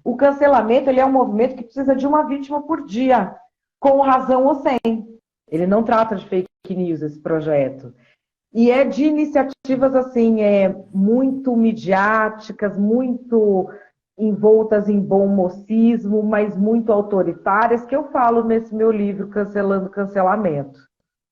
O cancelamento ele é um movimento que precisa de uma vítima por dia, com razão ou sem. Ele não trata de fake news, esse projeto. E é de iniciativas assim, muito midiáticas, muito envoltas em bom mocismo, mas muito autoritárias, que eu falo nesse meu livro, Cancelando o Cancelamento.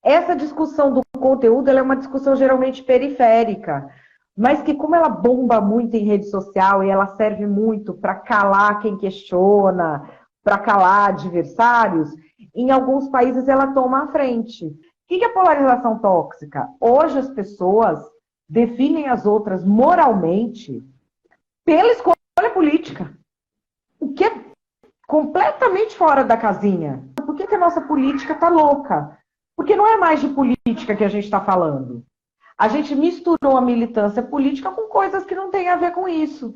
Essa discussão do conteúdo ela é uma discussão geralmente periférica, mas que como ela bomba muito em rede social e ela serve muito para calar quem questiona, para calar adversários, em alguns países ela toma a frente. O que é polarização tóxica? Hoje as pessoas definem as outras moralmente pela escolha política, o que é completamente fora da casinha. Por que a nossa política está louca? Porque não é mais de política que a gente está falando. A gente misturou a militância política com coisas que não têm a ver com isso.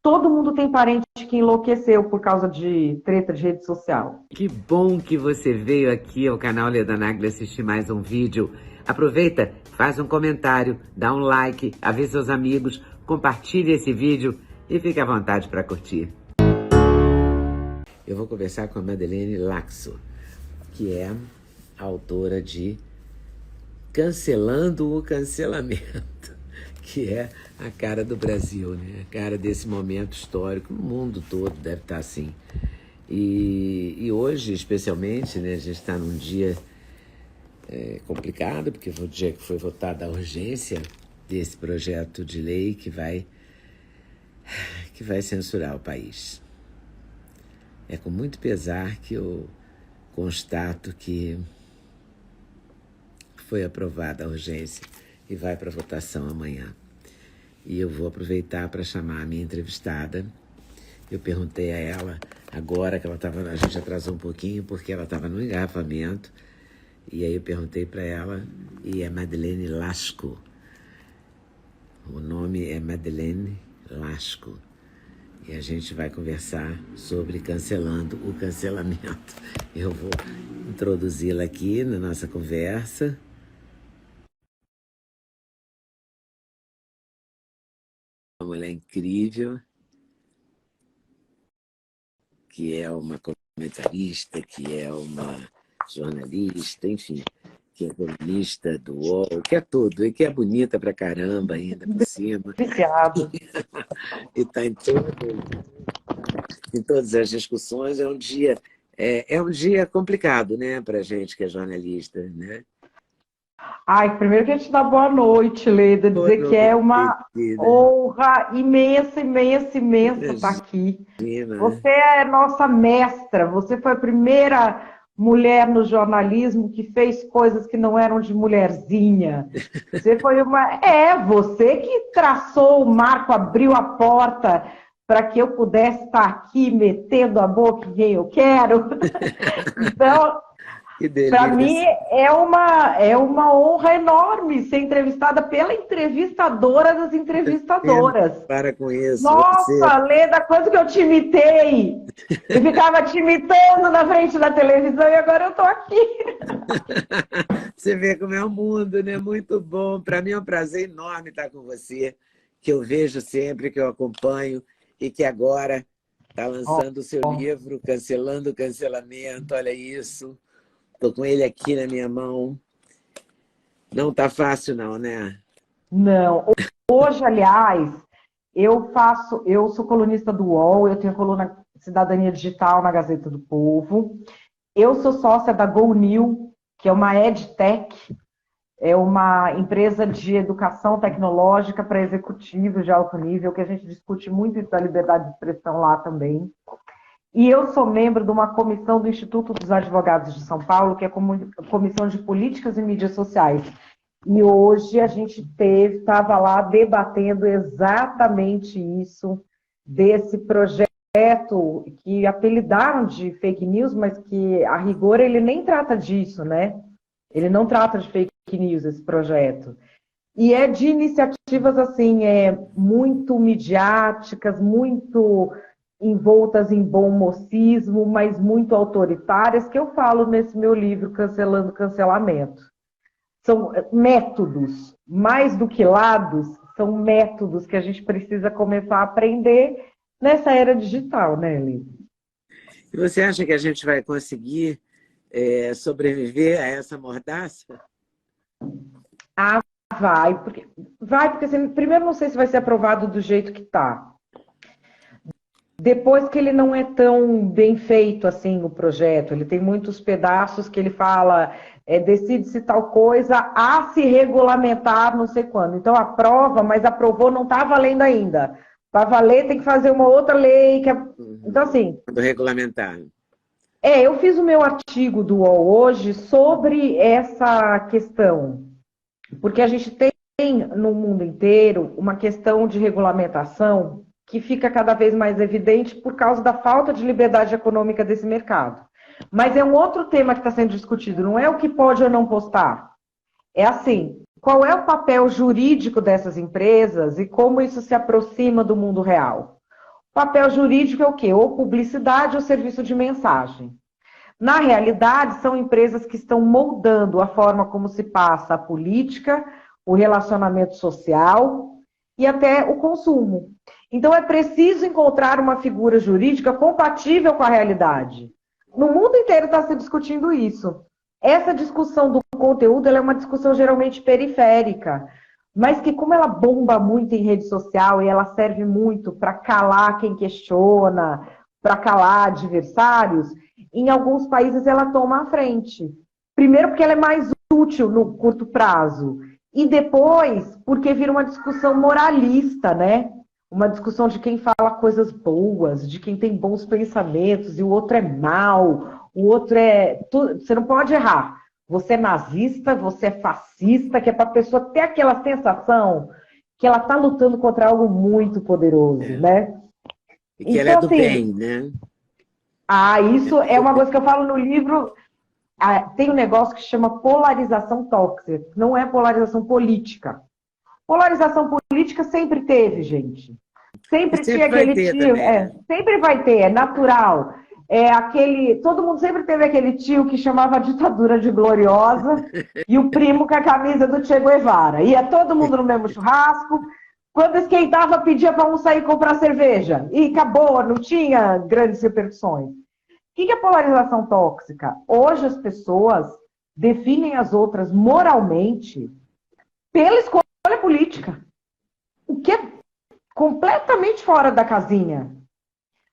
Todo mundo tem parente que enlouqueceu por causa de treta de rede social. Que bom que você veio aqui ao canal Leda Nagli assistir mais um vídeo. Aproveita, faz um comentário, dá um like, avisa seus amigos, compartilhe esse vídeo e fique à vontade para curtir. Eu vou conversar com a Madeleine Laxo, que é a autora de Cancelando o Cancelamento, que é a cara do Brasil, né? A cara desse momento histórico, no mundo todo deve estar assim. E hoje, especialmente, né, a gente está num dia complicado, porque foi o dia que foi votada a urgência desse projeto de lei que vai censurar o país. É com muito pesar que eu constato que foi aprovada a urgência e vai para votação amanhã. E eu vou aproveitar para chamar a minha entrevistada. Eu perguntei a ela, agora que a gente atrasou um pouquinho, porque ela estava no engarrafamento, e aí eu perguntei para ela, e é Madeleine Lasco. O nome é Madeleine Lasco. E a gente vai conversar sobre cancelando o cancelamento. Eu vou introduzi-la aqui na nossa conversa. Uma mulher incrível, que é uma comentarista, que é uma jornalista, enfim, que é colunista do UOL, que é tudo, e que é bonita pra caramba ainda por cima. Viciado. E está em todas as discussões. É um dia complicado, né, para a gente que é jornalista, né? Ai, primeiro que a gente dá boa noite, Leda, Boa dizer que é uma noite, honra imensa, imensa, imensa estar aqui. Imagina. Você é nossa mestra, você foi a primeira mulher no jornalismo que fez coisas que não eram de mulherzinha. Você foi você que traçou o marco, abriu a porta para que eu pudesse estar aqui metendo a boca em quem eu quero. Então, para mim é uma honra enorme ser entrevistada pela entrevistadora das entrevistadoras. Para com isso. Nossa, Leda, quanto que eu te imitei! Eu ficava te imitando na frente da televisão e agora eu estou aqui. Você vê como é o mundo, né? Muito bom. Para mim é um prazer enorme estar com você, que eu vejo sempre, que eu acompanho e que agora está lançando o seu livro, Cancelando o Cancelamento. Olha isso. Estou com ele aqui na minha mão. Não está fácil não, né? Não. Hoje, aliás, eu sou colunista do UOL, eu tenho a coluna Cidadania Digital na Gazeta do Povo. Eu sou sócia da GoNew, que é uma EdTech, é uma empresa de educação tecnológica para executivos de alto nível, que a gente discute muito isso da liberdade de expressão lá também. E eu sou membro de uma comissão do Instituto dos Advogados de São Paulo, que é a Comissão de Políticas e Mídias Sociais. E hoje a gente estava lá debatendo exatamente isso, desse projeto que apelidaram de fake news, mas que, a rigor, ele nem trata disso, né? Ele não trata de fake news, esse projeto. E é de iniciativas, assim, muito midiáticas, muito envoltas em bom mocismo, mas muito autoritárias, que eu falo nesse meu livro, Cancelando o Cancelamento. São métodos, mais do que lados, são métodos que a gente precisa começar a aprender nessa era digital, né, Eli? E você acha que a gente vai conseguir sobreviver a essa mordaça? Ah, vai porque assim, primeiro não sei se vai ser aprovado do jeito que está. Depois que ele não é tão bem feito assim o projeto, ele tem muitos pedaços que ele fala, decide-se tal coisa a se regulamentar não sei quando. Então aprova, mas aprovou não está valendo ainda. Para valer tem que fazer uma outra lei. Então assim, Do regulamentar. eu fiz o meu artigo do UOL hoje sobre essa questão, porque a gente tem no mundo inteiro uma questão de regulamentação que fica cada vez mais evidente por causa da falta de liberdade econômica desse mercado. Mas é um outro tema que está sendo discutido, não é o que pode ou não postar. É assim, qual é o papel jurídico dessas empresas e como isso se aproxima do mundo real? O papel jurídico é o quê? Ou publicidade ou serviço de mensagem. Na realidade, são empresas que estão moldando a forma como se passa a política, o relacionamento social e até o consumo. Então, é preciso encontrar uma figura jurídica compatível com a realidade. No mundo inteiro está se discutindo isso. Essa discussão do conteúdo ela é uma discussão geralmente periférica, mas que, como ela bomba muito em rede social e ela serve muito para calar quem questiona, para calar adversários, em alguns países ela toma a frente. Primeiro, porque ela é mais útil no curto prazo. E depois, porque vira uma discussão moralista, né? Uma discussão de quem fala coisas boas, de quem tem bons pensamentos, e o outro é mau, o outro é. Você não pode errar. Você é nazista, você é fascista, que é para a pessoa ter aquela sensação que ela está lutando contra algo muito poderoso, né? E que ela é Então, do assim, bem, né? isso é uma coisa que eu falo no livro. Tem um negócio que chama polarização tóxica, não é polarização política. Polarização política sempre teve, gente. E Sempre tinha sempre vai aquele ter tio, também, né? sempre vai ter, é natural. Todo mundo sempre teve aquele tio que chamava a ditadura de gloriosa e o primo com a camisa do Che Guevara. Ia todo mundo no mesmo churrasco. Quando esquentava, pedia para um sair comprar cerveja. E acabou, não tinha grandes repercussões. O que é polarização tóxica? Hoje as pessoas definem as outras moralmente pela escolha política, o que é completamente fora da casinha.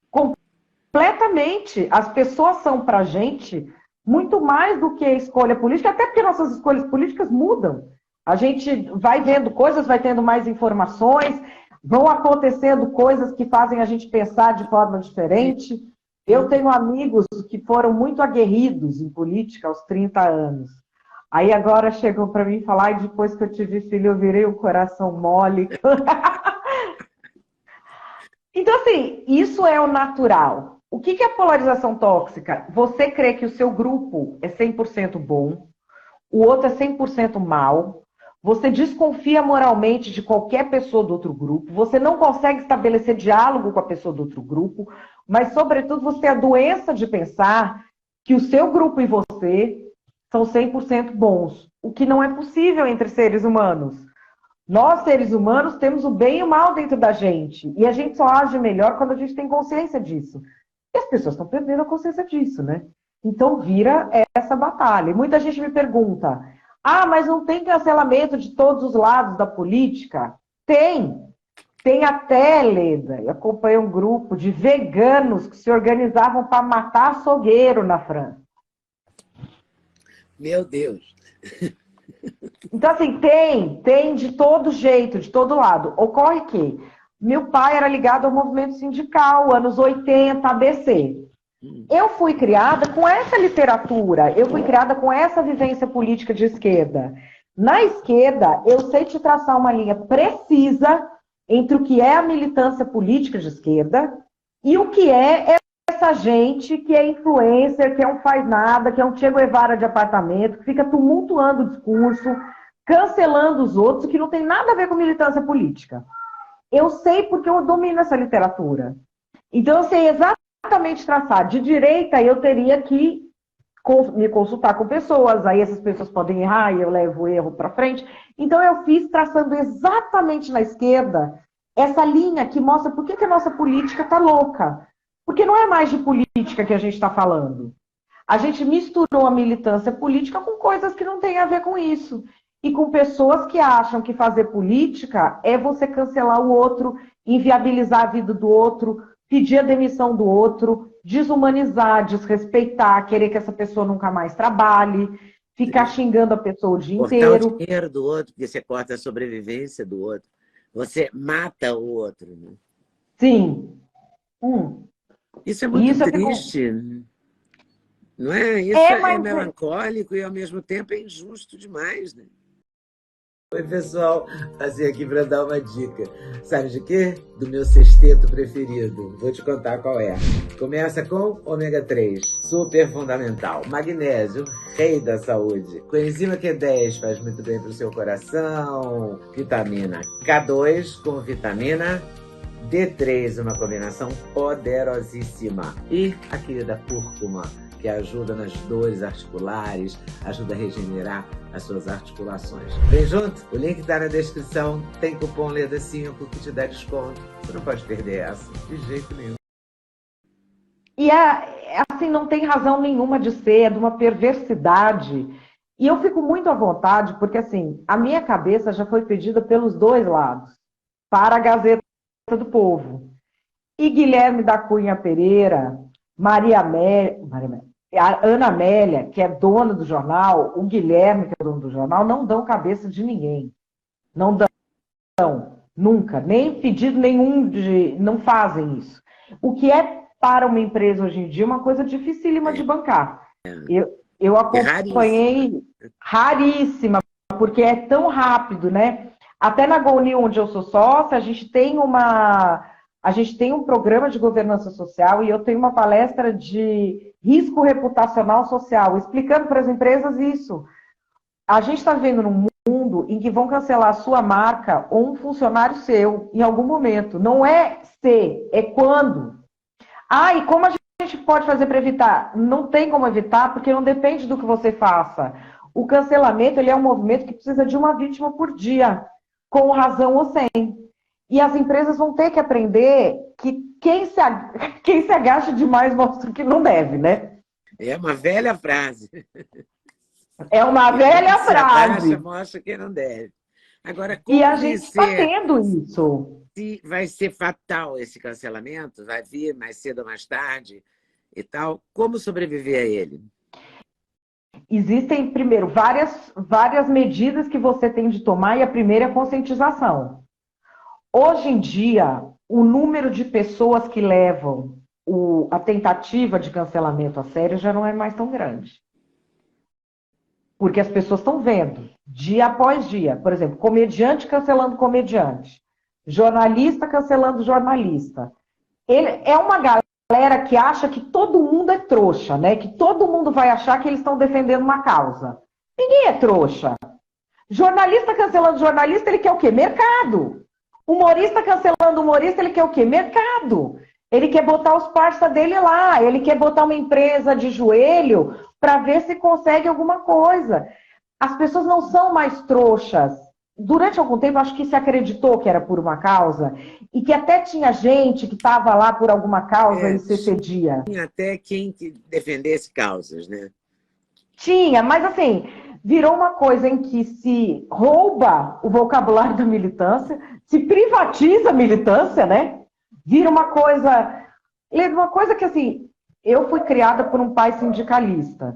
Completamente. As pessoas são para a gente muito mais do que a escolha política, até porque nossas escolhas políticas mudam. A gente vai vendo coisas, vai tendo mais informações, vão acontecendo coisas que fazem a gente pensar de forma diferente. Eu tenho amigos que foram muito aguerridos em política aos 30 anos. Aí agora chegam para mim falar, e depois que eu tive filho, eu virei o coração mole. Então, assim, isso é o natural. O que é polarização tóxica? Você crê que o seu grupo é 100% bom, o outro é 100% mal, você desconfia moralmente de qualquer pessoa do outro grupo, você não consegue estabelecer diálogo com a pessoa do outro grupo, mas, sobretudo, você tem a doença de pensar que o seu grupo e você são 100% bons, o que não é possível entre seres humanos. Nós, seres humanos, temos o bem e o mal dentro da gente. E a gente só age melhor quando a gente tem consciência disso. E as pessoas estão perdendo a consciência disso, né? Então vira essa batalha. E muita gente me pergunta, mas não tem cancelamento de todos os lados da política? Tem. Tem até, Leda, eu acompanhei um grupo de veganos que se organizavam para matar açougueiro na França. Meu Deus. Então, assim, tem de todo jeito, de todo lado. Ocorre que meu pai era ligado ao movimento sindical, anos 80, ABC. Eu fui criada com essa literatura, eu fui criada com essa vivência política de esquerda. Na esquerda, eu sei te traçar uma linha precisa entre o que é a militância política de esquerda e o que é essa gente que é influencer, que é um faz nada, que é um Che Guevara de apartamento, que fica tumultuando o discurso, cancelando os outros, que não tem nada a ver com militância política. Eu sei porque eu domino essa literatura. Então, eu sei exatamente traçar. De direita, eu teria que me consultar com pessoas, aí essas pessoas podem errar e eu levo o erro para frente. Então, eu fiz traçando exatamente na esquerda essa linha que mostra por que a nossa política está louca. Porque não é mais de política que a gente está falando. A gente misturou a militância política com coisas que não têm a ver com isso. E com pessoas que acham que fazer política é você cancelar o outro, inviabilizar a vida do outro, pedir a demissão do outro, desumanizar, desrespeitar, querer que essa pessoa nunca mais trabalhe, ficar xingando a pessoa o dia Cortar inteiro. o dinheiro do outro, porque você corta a sobrevivência do outro. Você mata o outro. Né? Sim. Isso é muito triste. Não é? Isso é melancólico e, ao mesmo tempo, é injusto demais. Né? Oi, pessoal. Passei aqui para dar uma dica. Sabe de quê? Do meu sexteto preferido. Vou te contar qual é. Começa com ômega 3, super fundamental. Magnésio, rei da saúde. Coenzima Q10 faz muito bem para o seu coração. Vitamina K2 com vitamina D3, uma combinação poderosíssima. E a querida cúrcuma, que ajuda nas dores articulares, ajuda a regenerar as suas articulações. Vem junto? O link está na descrição. Tem cupom LEDA5 que te dá desconto. Você não pode perder essa, de jeito nenhum. E assim, não tem razão nenhuma de ser, é de uma perversidade. E eu fico muito à vontade, porque assim, a minha cabeça já foi pedida pelos dois lados, para a Gazeta do Povo. E Guilherme da Cunha Pereira, a Ana Amélia, que é dona do jornal, o Guilherme, que é dono do jornal, não dão cabeça de ninguém. Não dão, nunca. Nem pedido nenhum não fazem isso. O que é, para uma empresa hoje em dia, uma coisa dificílima de bancar. Eu acompanhei, raríssima, porque é tão rápido, né? Até na GoNew, onde eu sou sócia, a gente tem um programa de governança social e eu tenho uma palestra de risco reputacional social, explicando para as empresas isso. A gente está vivendo num mundo em que vão cancelar a sua marca ou um funcionário seu em algum momento. Não é se, é quando. E como a gente pode fazer para evitar? Não tem como evitar, porque não depende do que você faça. O cancelamento ele é um movimento que precisa de uma vítima por dia, com razão ou sem. E as empresas vão ter que aprender que quem se agacha demais mostra que não deve, né? É uma velha frase. É uma velha frase. Agacha, mostra que não deve. Agora, e a gente está tendo isso. Se vai ser fatal esse cancelamento, vai vir mais cedo ou mais tarde e tal, como sobreviver a ele? Existem, primeiro, várias medidas que você tem de tomar, e a primeira é a conscientização. Hoje em dia, o número de pessoas que levam a tentativa de cancelamento a sério já não é mais tão grande. Porque as pessoas estão vendo, dia após dia. Por exemplo, comediante cancelando comediante. Jornalista cancelando jornalista. É uma galera que acha que todo mundo é trouxa, né? Que todo mundo vai achar que eles estão defendendo uma causa. Ninguém é trouxa. Jornalista cancelando jornalista, ele quer o quê? Mercado. Humorista cancelando humorista, ele quer o quê? Mercado. Ele quer botar os parça dele lá, ele quer botar uma empresa de joelho para ver se consegue alguma coisa. As pessoas não são mais trouxas. Durante algum tempo, acho que se acreditou que era por uma causa e que até tinha gente que estava lá por alguma causa e se cedia. Tinha até quem que defendesse causas, né? Tinha, mas assim, virou uma coisa em que se rouba o vocabulário da militância, se privatiza a militância, né? Vira uma coisa que, assim, eu fui criada por um pai sindicalista.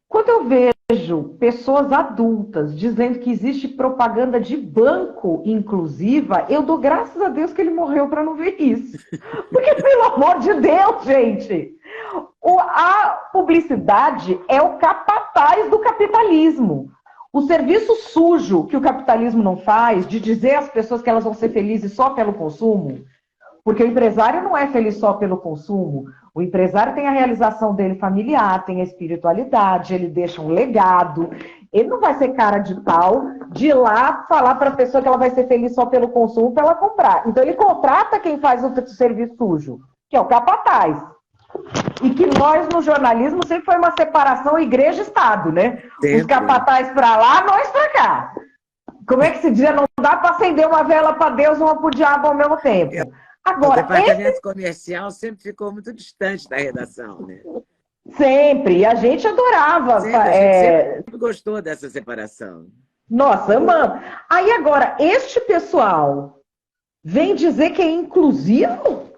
Quando eu vejo pessoas adultas dizendo que existe propaganda de banco inclusiva, eu dou graças a Deus que ele morreu para não ver isso. Porque, pelo amor de Deus, gente, a publicidade é o capataz do capitalismo. O serviço sujo que o capitalismo não faz, de dizer às pessoas que elas vão ser felizes só pelo consumo, porque o empresário não é feliz só pelo consumo. O empresário tem a realização dele familiar, tem a espiritualidade, ele deixa um legado. Ele não vai ser cara de pau de ir lá falar para a pessoa que ela vai ser feliz só pelo consumo para ela comprar. Então ele contrata quem faz o serviço sujo, que é o capataz. E que nós, no jornalismo, sempre foi uma separação igreja-estado, né? Sempre. Os capatazes para lá, nós para cá. Como é que se dizia? Não dá para acender uma vela para Deus e uma para o diabo ao mesmo tempo. O Agora, departamento comercial sempre ficou muito distante da redação, né? sempre. E a gente adorava. A gente sempre gostou dessa separação. Nossa, amamos. Aí agora, este pessoal vem dizer que é inclusivo?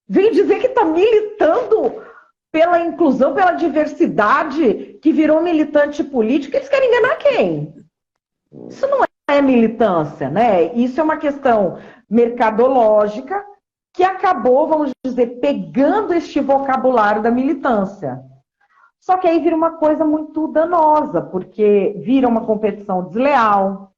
Vem dizer que está militando pela inclusão, pela diversidade, que virou militante político. Eles querem enganar quem? Isso não é militância, né? Isso é uma questão mercadológica que acabou, vamos dizer, pegando este vocabulário da militância. Só que aí vira uma coisa muito danosa, porque vira uma competição desleal,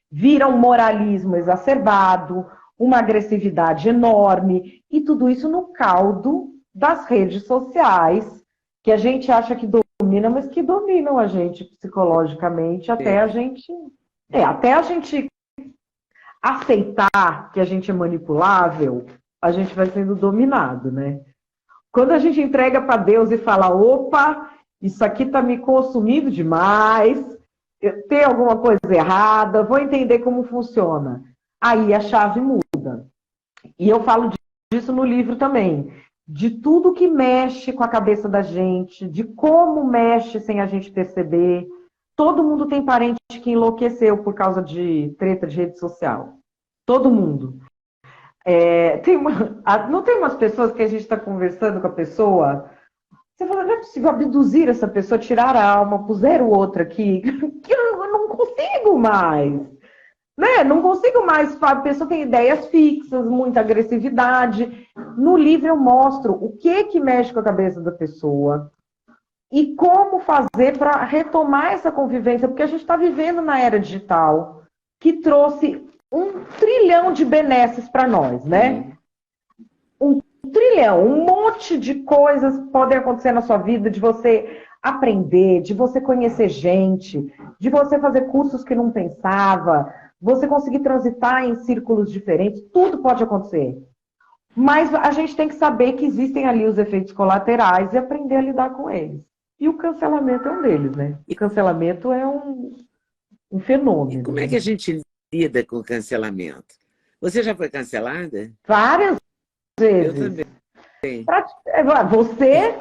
vira um moralismo exacerbado, uma agressividade enorme, e tudo isso no caldo das redes sociais, que a gente acha que dominam, mas que dominam a gente psicologicamente, até a gente aceitar que a gente é manipulável, a gente vai sendo dominado, né? Quando a gente entrega para Deus e fala, opa, isso aqui está me consumindo demais, tem alguma coisa errada, vou entender como funciona. Aí a chave muda. E eu falo disso no livro também, de tudo que mexe com a cabeça da gente, de como mexe sem a gente perceber. Todo mundo tem parente que enlouqueceu por causa de treta de rede social. Todo mundo. Não tem umas pessoas que a gente está conversando com a pessoa, você fala, não é possível abduzir essa pessoa, tirar a alma, puseram outra aqui, que eu não consigo mais. Né? Não consigo mais, a pessoa tem ideias fixas, muita agressividade. No livro eu mostro o que mexe com a cabeça da pessoa e como fazer para retomar essa convivência, porque a gente está vivendo na era digital, que trouxe 1 trilhão de benesses para nós, né? 1 trilhão, um monte de coisas podem acontecer na sua vida, de você aprender, de você conhecer gente, de você fazer cursos que não pensava, você conseguir transitar em círculos diferentes, tudo pode acontecer. Mas a gente tem que saber que existem ali os efeitos colaterais e aprender a lidar com eles. E o cancelamento é um deles, né? O cancelamento é um fenômeno. E como é que a gente lida com o cancelamento? Você já foi cancelada? Várias vezes. Eu também. Você,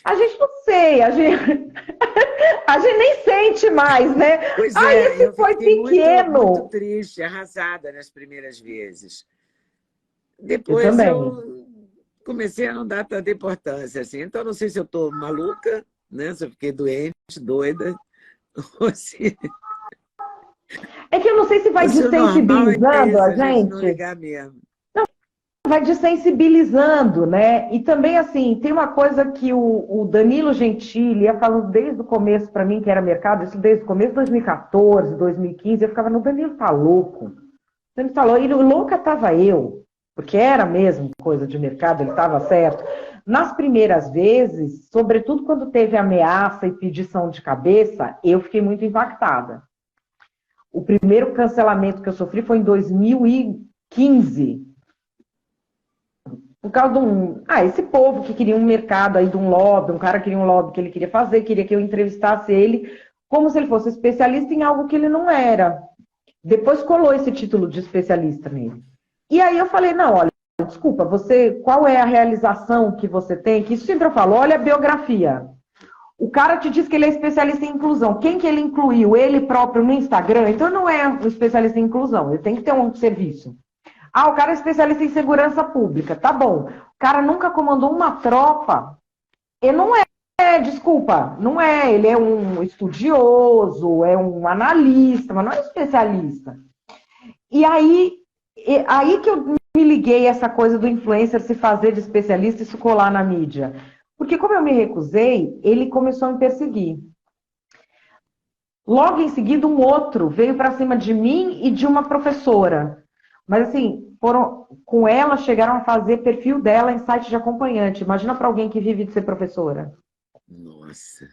a gente não sei, a gente nem sente mais, né? Pois é, esse eu foi fiquei pequeno. muito triste, arrasada nas primeiras vezes. Depois eu comecei a não dar tanta importância, assim. Então, não sei se eu estou maluca, né? Se eu fiquei doente, doida, ou se... É que eu não sei se vai desensibilizando a gente. Não ligar mesmo. Não, vai desensibilizando, né? E também, assim, tem uma coisa que o Danilo Gentili ia falando desde o começo para mim, que era mercado, isso desde o começo de 2014, 2015, eu ficava, no Danilo tá louco. O Danilo tá louco. E louca tava eu, porque era mesmo coisa de mercado, ele estava certo. Nas primeiras vezes, sobretudo quando teve ameaça e pedição de cabeça, eu fiquei muito impactada. O primeiro cancelamento que eu sofri foi em 2015. Por causa de esse povo que queria um mercado aí de um lobby, um cara queria um lobby que ele queria fazer, queria que eu entrevistasse ele como se ele fosse especialista em algo que ele não era. Depois colou esse título de especialista nele. E aí eu falei, não, olha, desculpa, qual é a realização que você tem? Que isso sempre eu falo, olha a biografia. O cara te diz que ele é especialista em inclusão. Quem que ele incluiu? Ele próprio no Instagram? Então não é um especialista em inclusão, ele tem que ter um serviço. O cara é especialista em segurança pública, tá bom. O cara nunca comandou uma tropa. Ele não desculpa, não é. Ele é um estudioso, é um analista, mas não é especialista. E aí que eu me liguei a essa coisa do influencer se fazer de especialista e isso colar na mídia. Porque como eu me recusei, ele começou a me perseguir. Logo em seguida, um outro veio para cima de mim e de uma professora. Mas assim, com ela chegaram a fazer perfil dela em site de acompanhante. Imagina para alguém que vive de ser professora. Nossa.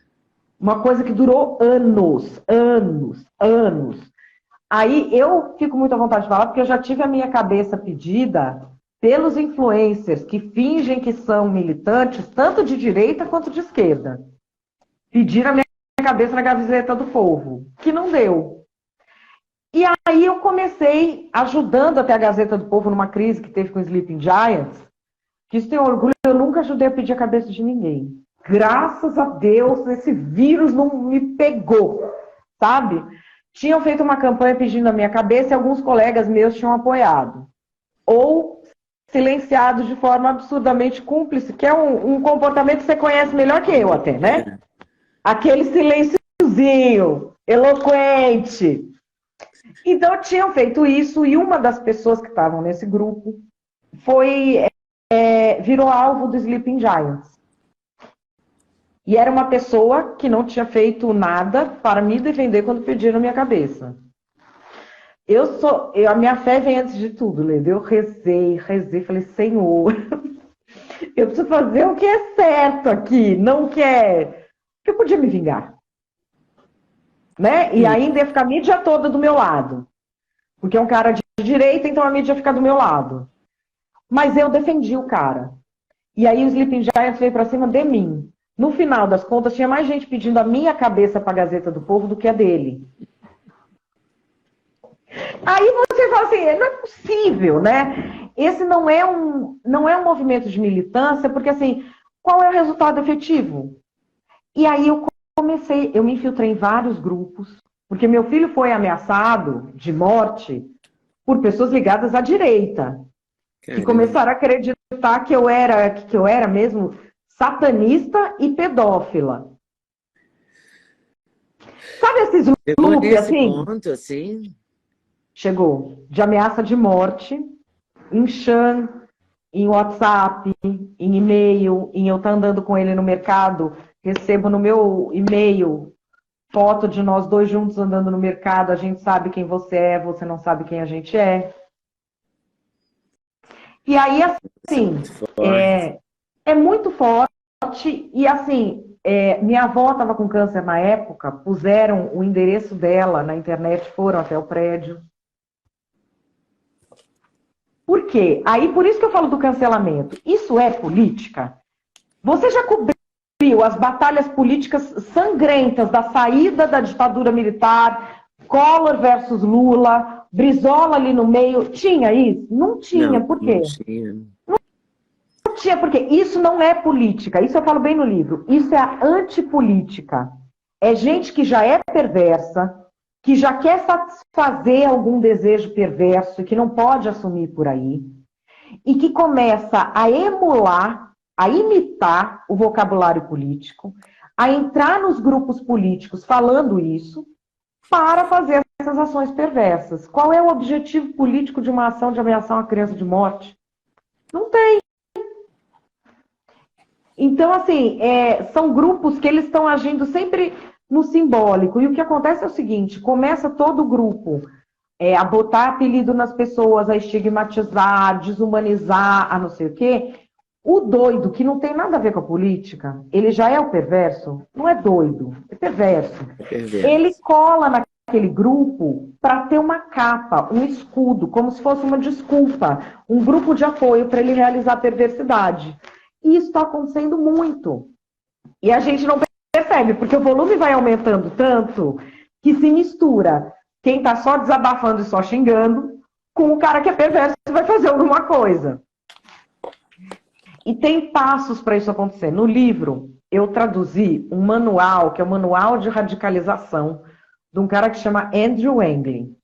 Uma coisa que durou anos. Aí eu fico muito à vontade de falar, porque eu já tive a minha cabeça pedida pelos influencers que fingem que são militantes, tanto de direita quanto de esquerda. Pediram a minha cabeça na gaveta do povo, que não deu. E aí eu comecei ajudando até a Gazeta do Povo numa crise que teve com o Sleeping Giants, que isso tem orgulho, eu nunca ajudei a pedir a cabeça de ninguém. Graças a Deus, esse vírus não me pegou, sabe? Tinham feito uma campanha pedindo a minha cabeça e alguns colegas meus tinham apoiado. Ou silenciado de forma absurdamente cúmplice, que é um comportamento que você conhece melhor que eu até, né? Aquele silenciozinho, eloquente. Então, tinham feito isso e uma das pessoas que estavam nesse grupo virou alvo do Sleeping Giants. E era uma pessoa que não tinha feito nada para me defender quando pediram minha cabeça. A minha fé vem antes de tudo, Leda. Eu rezei, falei, Senhor, eu preciso fazer o que é certo aqui, não o que é... Eu podia me vingar. Né? E ainda ia ficar a mídia toda do meu lado. Porque é um cara de direita, então a mídia fica do meu lado. Mas eu defendi o cara. E aí o Sleeping Giants veio pra cima de mim. No final das contas, tinha mais gente pedindo a minha cabeça pra Gazeta do Povo do que a dele. Aí você fala assim, não é possível, né? Esse não é um movimento de militância, porque assim, qual é o resultado efetivo? E aí eu me infiltrei em vários grupos, porque meu filho foi ameaçado de morte por pessoas ligadas à direita, que começaram a acreditar que eu era mesmo satanista e pedófila. Sabe esses loops assim? Ponto, assim? Chegou. De ameaça de morte, em chan, em WhatsApp, em e-mail, em eu estar andando com ele no mercado, recebo no meu e-mail foto de nós dois juntos andando no mercado, a gente sabe quem você é, você não sabe quem a gente é. E aí, assim, é muito forte, e assim, minha avó estava com câncer na época, puseram o endereço dela na internet, foram até o prédio. Por quê? Aí, por isso que eu falo do cancelamento. Isso é política? Você já cobriu as batalhas políticas sangrentas da saída da ditadura militar, Collor versus Lula, Brizola ali no meio? Tinha isso? Não tinha. Por quê? Não tinha. Não tinha, porque isso não é política. Isso eu falo bem no livro. Isso é a antipolítica. É gente que já é perversa, que já quer satisfazer algum desejo perverso e que não pode assumir por aí, e que começa a emular, a imitar o vocabulário político, a entrar nos grupos políticos falando isso, para fazer essas ações perversas. Qual é o objetivo político de uma ação de ameaçar uma criança de morte? Não tem. Então, assim, são grupos que eles estão agindo sempre no simbólico. E o que acontece é o seguinte, começa todo o grupo a botar apelido nas pessoas, a estigmatizar, desumanizar, a não sei o quê. O doido, que não tem nada a ver com a política, ele já é o perverso, não é doido, é perverso. Ele cola naquele grupo para ter uma capa, um escudo, como se fosse uma desculpa, um grupo de apoio para ele realizar a perversidade. E isso está acontecendo muito. E a gente não percebe, porque o volume vai aumentando tanto que se mistura quem está só desabafando e só xingando com o cara que é perverso e vai fazer alguma coisa. E tem passos para isso acontecer. No livro, eu traduzi um manual, que é o Manual de Radicalização, de um cara que chama Andrew Anglin.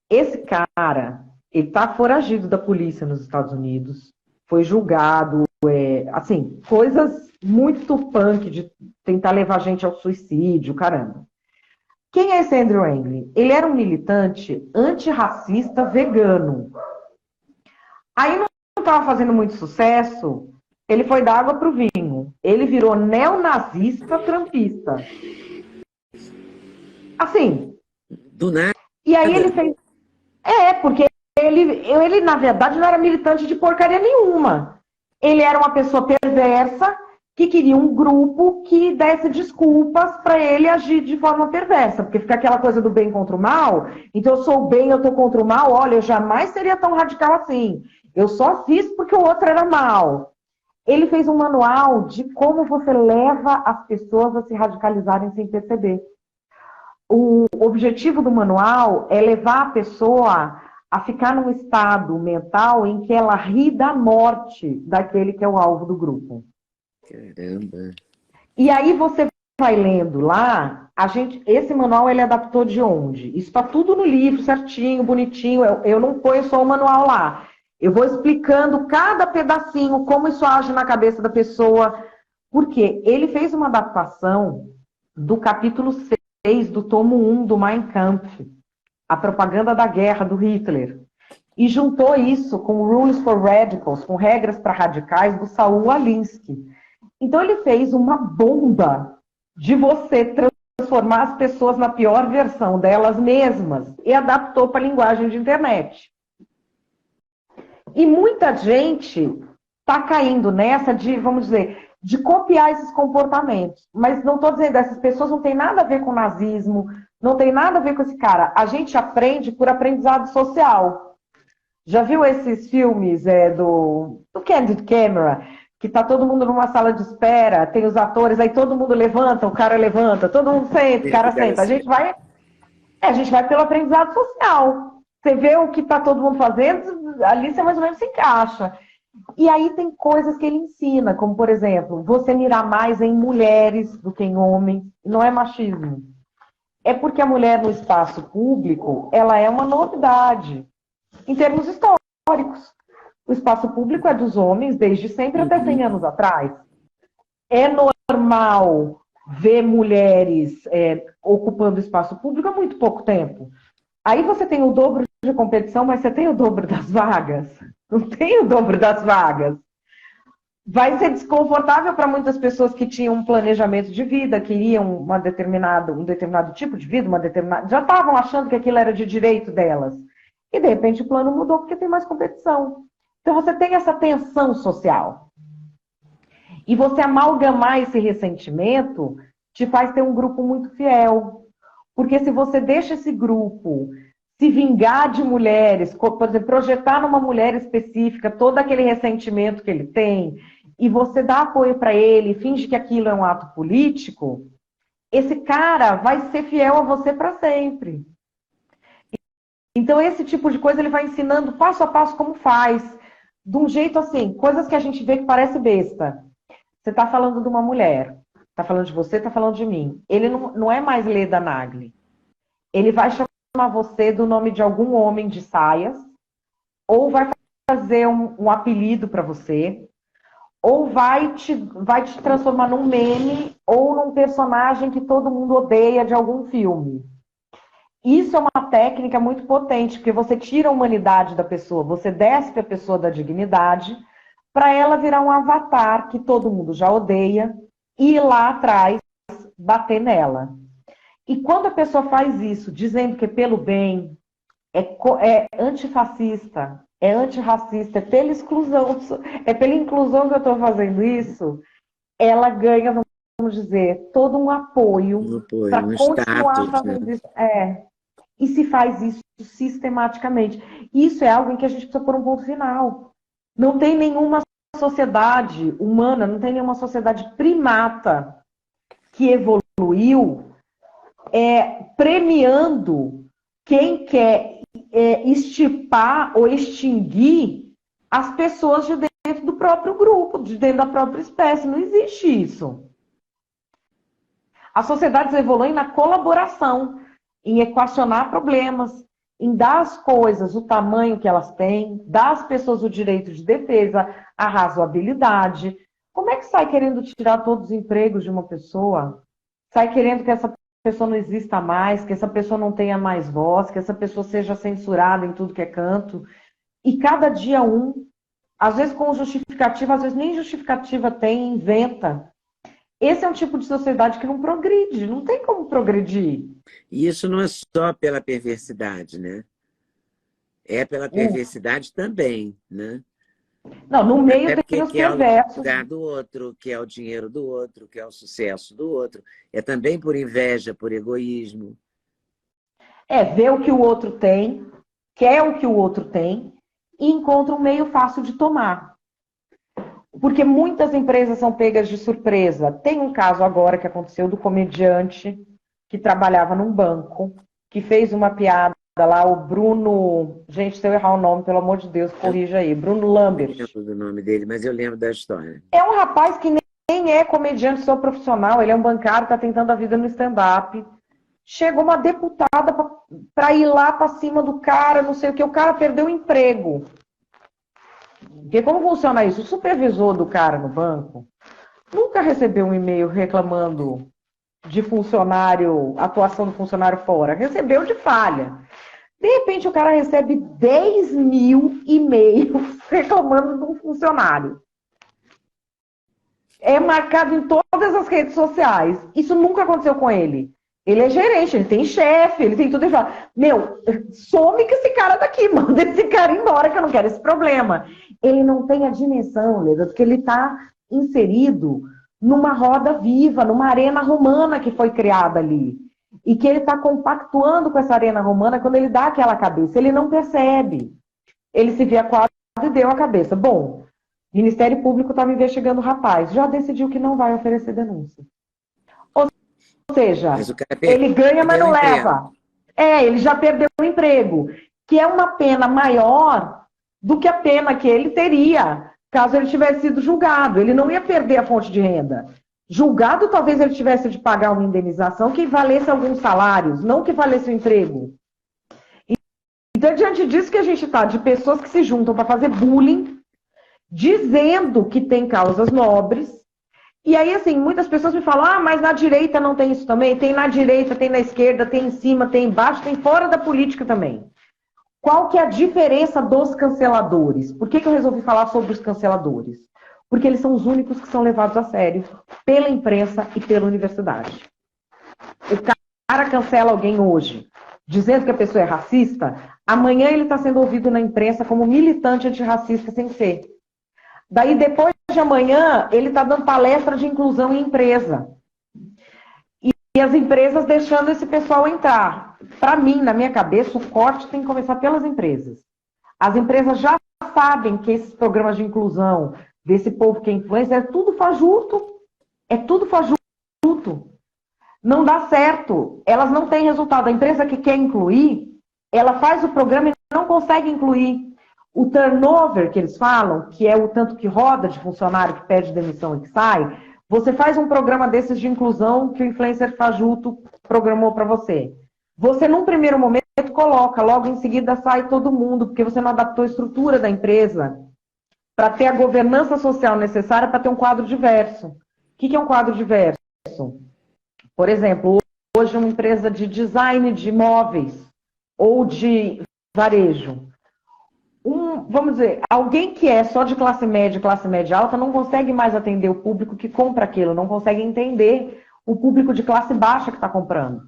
Esse cara, ele está foragido da polícia nos Estados Unidos, foi julgado, assim, coisas muito punk de tentar levar gente ao suicídio, caramba. Quem é esse Andrew Anglin? Ele era um militante antirracista vegano. Aí não estava fazendo muito sucesso, ele foi dar água para o vinho. Ele virou neonazista trampista. Assim. Do nada. E aí ele fez... porque ele, na verdade, não era militante de porcaria nenhuma. Ele era uma pessoa perversa que queria um grupo que desse desculpas para ele agir de forma perversa. Porque fica aquela coisa do bem contra o mal. Então, eu sou o bem, eu estou contra o mal. Olha, eu jamais seria tão radical assim. Eu só fiz porque o outro era mal. Ele fez um manual de como você leva as pessoas a se radicalizarem sem perceber. O objetivo do manual é levar a pessoa a ficar num estado mental em que ela ri da morte daquele que é o alvo do grupo. Caramba. E aí você vai lendo lá, esse manual ele adaptou de onde? Isso está tudo no livro, certinho, bonitinho. Eu não ponho só o manual lá. Eu vou explicando cada pedacinho, como isso age na cabeça da pessoa. Porque ele fez uma adaptação do capítulo 6 do tomo 1 do Mein Kampf, a propaganda da guerra do Hitler. E juntou isso com Rules for Radicals, com regras para radicais, do Saul Alinsky. Então ele fez uma bomba de você transformar as pessoas na pior versão delas mesmas e adaptou para a linguagem de internet. E muita gente está caindo nessa de, vamos dizer, de copiar esses comportamentos. Mas não estou dizendo, essas pessoas não têm nada a ver com nazismo, não tem nada a ver com esse cara. A gente aprende por aprendizado social. Já viu esses filmes do Candid Camera, que tá todo mundo numa sala de espera, tem os atores, aí todo mundo levanta, o cara levanta, todo mundo senta, o cara senta. A gente vai pelo aprendizado social. Você vê o que está todo mundo fazendo, ali você mais ou menos se encaixa. E aí tem coisas que ele ensina, como, por exemplo, você mirar mais em mulheres do que em homens. Não é machismo. É porque a mulher no espaço público, ela é uma novidade, em termos históricos. O espaço público é dos homens desde sempre, até 100 anos atrás. É normal ver mulheres ocupando espaço público há muito pouco tempo. Aí você tem o dobro de competição, mas você tem o dobro das vagas? Não tem o dobro das vagas. Vai ser desconfortável para muitas pessoas que tinham um planejamento de vida, queriam um determinado tipo de vida, já estavam achando que aquilo era de direito delas. E, de repente, o plano mudou porque tem mais competição. Então, você tem essa tensão social. E você amalgamar esse ressentimento te faz ter um grupo muito fiel. Porque se você deixa esse grupo se vingar de mulheres, por exemplo, projetar numa mulher específica todo aquele ressentimento que ele tem, e você dá apoio para ele, finge que aquilo é um ato político, esse cara vai ser fiel a você para sempre. Então, esse tipo de coisa ele vai ensinando passo a passo como faz. De um jeito assim, coisas que a gente vê que parece besta. Você está falando de uma mulher, está falando de você, está falando de mim. Ele não é mais Leda Nagli. Ele vai chamar você do nome de algum homem de saias, ou vai fazer um apelido para você, ou vai te transformar num meme ou num personagem que todo mundo odeia de algum filme. Isso é uma técnica muito potente, porque você tira a humanidade da pessoa, você despe a pessoa da dignidade, para ela virar um avatar que todo mundo já odeia, e ir lá atrás bater nela. E quando a pessoa faz isso, dizendo que é pelo bem, é antifascista, é antirracista, é pela inclusão que eu estou fazendo isso, ela ganha, vamos dizer, todo um apoio para continuar fazendo isso. E se faz isso sistematicamente. Isso é algo em que a gente precisa pôr um ponto final. Não tem nenhuma sociedade humana, não tem nenhuma sociedade primata que evoluiu premiando quem quer extirpar ou extinguir as pessoas de dentro do próprio grupo, de dentro da própria espécie. Não existe isso. As sociedades evoluem na colaboração, em equacionar problemas, em dar às coisas o tamanho que elas têm, dar às pessoas o direito de defesa, a razoabilidade. Como é que sai querendo tirar todos os empregos de uma pessoa? Sai querendo que essa pessoa não exista mais, que essa pessoa não tenha mais voz, que essa pessoa seja censurada em tudo que é canto. E cada dia às vezes com justificativa, às vezes nem justificativa tem, inventa. Esse é um tipo de sociedade que não progride, não tem como progredir. E isso não é só pela perversidade, né? É pela perversidade também, né? Não, no meio tem os perversos. É o lugar do outro, que é o dinheiro do outro, que é o sucesso do outro. É também por inveja, por egoísmo. Ver o que o outro tem, quer o que o outro tem, e encontra um meio fácil de tomar. Porque muitas empresas são pegas de surpresa. Tem um caso agora que aconteceu do comediante que trabalhava num banco, que fez uma piada lá, o Bruno... Gente, se eu errar o nome, pelo amor de Deus, corrija aí. Bruno Lambert. Não lembro do nome dele, mas eu lembro da história. É um rapaz que nem é comediante, só profissional. Ele é um bancário, está tentando a vida no stand-up. Chegou uma deputada para ir lá para cima do cara, não sei o que. O cara perdeu o emprego. Porque como funciona isso? O supervisor do cara no banco nunca recebeu um e-mail reclamando de funcionário, atuação do funcionário fora. Recebeu de falha. De repente, o cara recebe 10 mil e-mails reclamando de um funcionário. É marcado em todas as redes sociais. Isso nunca aconteceu com ele. Ele é gerente, ele tem chefe, ele tem tudo. Ele fala, meu, some com esse cara daqui, manda esse cara embora que eu não quero esse problema. Ele não tem a dimensão, Leda, porque ele está inserido numa roda viva, numa arena romana que foi criada ali. E que ele está compactuando com essa arena romana quando ele dá aquela cabeça. Ele não percebe. Ele se vê a quadra e deu a cabeça. Bom, o Ministério Público estava investigando o rapaz. Já decidiu que não vai oferecer denúncia. Ou seja, ele ganha, mas não leva. Ele já perdeu o emprego. Que é uma pena maior do que a pena que ele teria caso ele tivesse sido julgado. Ele não ia perder a fonte de renda. Julgado, talvez ele tivesse de pagar uma indenização que valesse alguns salários, não que valesse o emprego. Então, diante disso que a gente está, de pessoas que se juntam para fazer bullying, dizendo que tem causas nobres, e aí, assim, muitas pessoas me falam, mas na direita não tem isso também? Tem na direita, tem na esquerda, tem em cima, tem embaixo, tem fora da política também. Qual que é a diferença dos canceladores? Por que eu resolvi falar sobre os canceladores? Porque eles são os únicos que são levados a sério pela imprensa e pela universidade. O cara cancela alguém hoje, dizendo que a pessoa é racista, amanhã ele está sendo ouvido na imprensa como militante antirracista sem ser. Daí, depois de amanhã, ele está dando palestra de inclusão em empresa. E as empresas deixando esse pessoal entrar. Para mim, na minha cabeça, o corte tem que começar pelas empresas. As empresas já sabem que esses programas de inclusão desse povo que é influencer, é tudo fajuto. É tudo fajuto. Não dá certo. Elas não têm resultado. A empresa que quer incluir, ela faz o programa e não consegue incluir. O turnover que eles falam, que é o tanto que roda de funcionário que pede demissão e que sai, você faz um programa desses de inclusão que o influencer fajuto programou para você. Você, num primeiro momento, coloca, logo em seguida sai todo mundo, porque você não adaptou a estrutura da empresa para ter a governança social necessária para ter um quadro diverso. O que é um quadro diverso? Por exemplo, hoje uma empresa de design de imóveis ou de varejo. Vamos dizer, alguém que é só de classe média alta, não consegue mais atender o público que compra aquilo, não consegue entender o público de classe baixa que está comprando.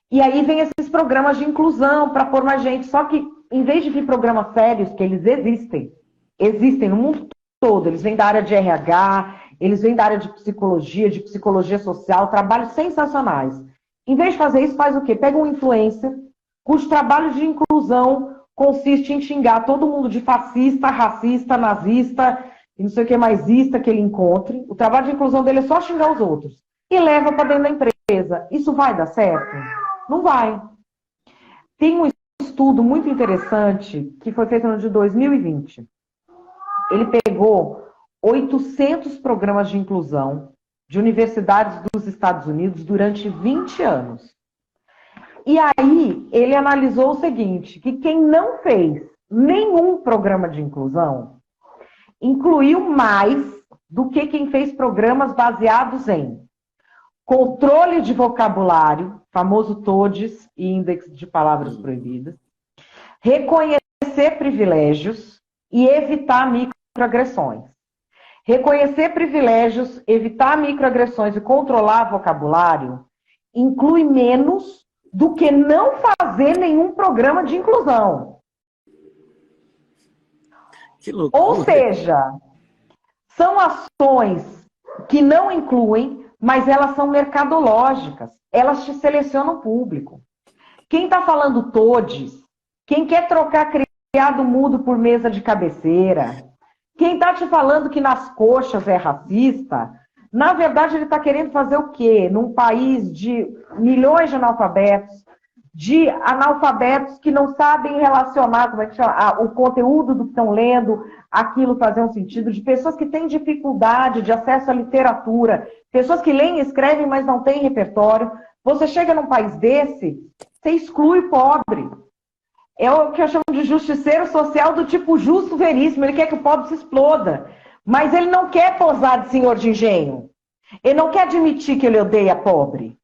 E aí vem esses programas de inclusão para pôr mais gente. Só que, em vez de vir programas sérios, que eles existem no mundo todo, eles vêm da área de RH, eles vêm da área de psicologia social, trabalhos sensacionais. Em vez de fazer isso, faz o quê? Pega um influencer, cujo trabalho de inclusão consiste em xingar todo mundo de fascista, racista, nazista, e não sei o que maisista que ele encontre. O trabalho de inclusão dele é só xingar os outros. E leva para dentro da empresa. Isso vai dar certo? Não vai. Tem um estudo muito interessante que foi feito no ano de 2020. Ele pegou 800 programas de inclusão de universidades dos Estados Unidos durante 20 anos. E aí, ele analisou o seguinte, que quem não fez nenhum programa de inclusão incluiu mais do que quem fez programas baseados em controle de vocabulário, famoso TODES e índice de palavras proibidas, reconhecer privilégios e evitar microagressões. Reconhecer privilégios, evitar microagressões e controlar vocabulário inclui menos do que não fazer nenhum programa de inclusão. Que loucura. Ou seja, são ações que não incluem, mas elas são mercadológicas. Elas te selecionam o público. Quem está falando TODES, quem quer trocar criado mudo por mesa de cabeceira, quem está te falando que nas coxas é racista, Na verdade, ele está querendo fazer o quê? Num país de milhões de analfabetos que não sabem relacionar, como é que chama, o conteúdo do que estão lendo, aquilo fazer um sentido, de pessoas que têm dificuldade de acesso à literatura, pessoas que leem e escrevem, mas não têm repertório. Você chega num país desse, você exclui o pobre. É o que eu chamo de justiceiro social do tipo justo veríssimo. Ele quer que o pobre se exploda. Mas ele não quer posar de senhor de engenho. Ele não quer admitir que ele odeia pobre.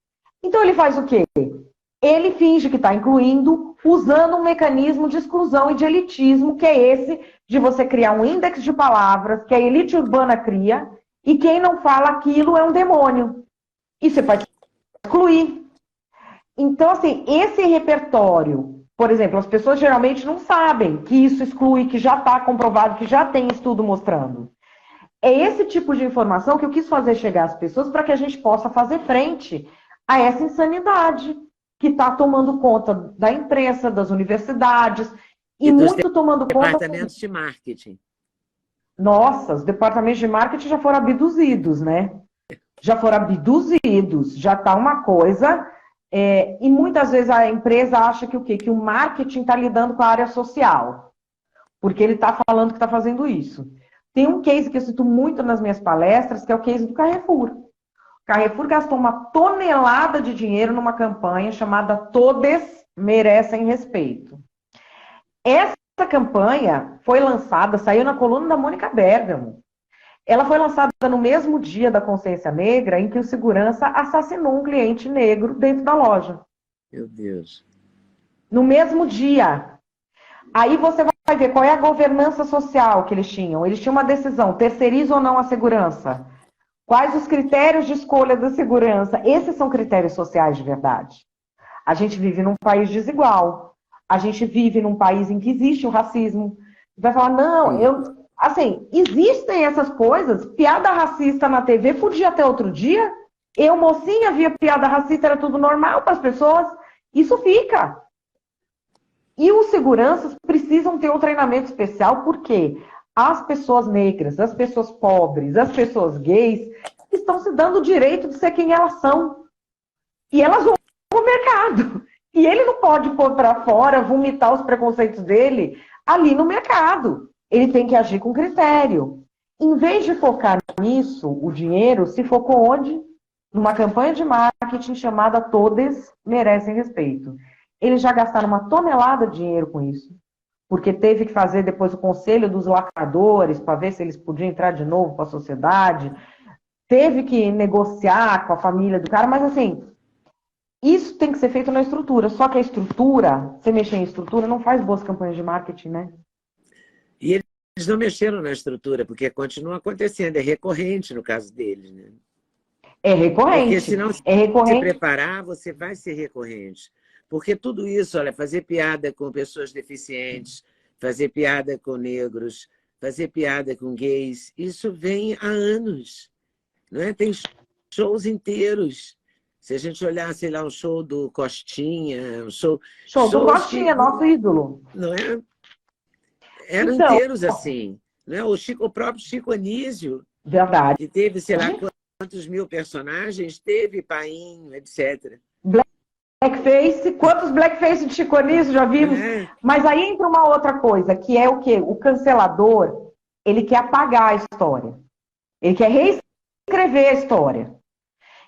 Então ele faz o quê? Ele finge que está incluindo, usando um mecanismo de exclusão e de elitismo, que é esse de você criar um índice de palavras que a elite urbana cria, e quem não fala aquilo é um demônio. E você vai excluir. Então, assim, esse repertório, por exemplo, as pessoas geralmente não sabem que isso exclui, que já está comprovado, que já tem estudo mostrando. É esse tipo de informação que eu quis fazer chegar às pessoas para que a gente possa fazer frente a essa insanidade que está tomando conta da imprensa, das universidades, e muito tomando conta... Departamentos de marketing. Nossa, os departamentos de marketing já foram abduzidos, né? Já foram abduzidos, já está uma coisa... e muitas vezes a empresa acha que o quê? Que o marketing está lidando com a área social, porque ele está falando que está fazendo isso. Tem um case que eu cito muito nas minhas palestras, que é o case do Carrefour. O Carrefour gastou uma tonelada de dinheiro numa campanha chamada Todes Merecem Respeito. Essa campanha foi lançada, saiu na coluna da Mônica Bergamo. Ela foi lançada no mesmo dia da Consciência Negra, em que o segurança assassinou um cliente negro dentro da loja. Meu Deus. No mesmo dia. Aí você vai ver qual é a governança social que eles tinham. Eles tinham uma decisão, terceiriza ou não a segurança. Quais os critérios de escolha da segurança? Esses são critérios sociais de verdade. A gente vive num país desigual. A gente vive num país em que existe o racismo. Você vai falar, não, assim, existem essas coisas. Piada racista na TV podia ter outro dia. Eu, mocinha, via piada racista, era tudo normal para as pessoas. Isso fica. E os seguranças precisam ter um treinamento especial, porque as pessoas negras, as pessoas pobres, as pessoas gays, estão se dando o direito de ser quem elas são. E elas vão no mercado. E ele não pode pôr para fora, vomitar os preconceitos dele ali no mercado. Ele tem que agir com critério. Em vez de focar nisso, o dinheiro se focou onde? Numa campanha de marketing chamada Todes Merecem Respeito. Eles já gastaram uma tonelada de dinheiro com isso, porque teve que fazer depois o conselho dos lacradores para ver se eles podiam entrar de novo para a sociedade. Teve que negociar com a família do cara, mas assim, isso tem que ser feito na estrutura. Só que a estrutura, você mexer em estrutura, não faz boas campanhas de marketing, né? E eles não mexeram na estrutura, porque continua acontecendo, é recorrente no caso deles, né? É recorrente. Porque se não se preparar, você vai ser recorrente. Porque tudo isso, olha, fazer piada com pessoas deficientes, fazer piada com negros, fazer piada com gays, isso vem há anos, não é? Tem shows inteiros. Se a gente olhar, sei lá, um show do Costinha, um show do Costinha, nosso ídolo. Não é? Eram então, inteiros assim. Não é? O próprio Chico Anísio, verdade, que teve, sei lá, quantos mil personagens, teve Painho, etc. Blackface, quantos blackface de Chico Anísio já vimos? Mas aí entra uma outra coisa, que é o quê? O cancelador, ele quer apagar a história. Ele quer reescrever a história.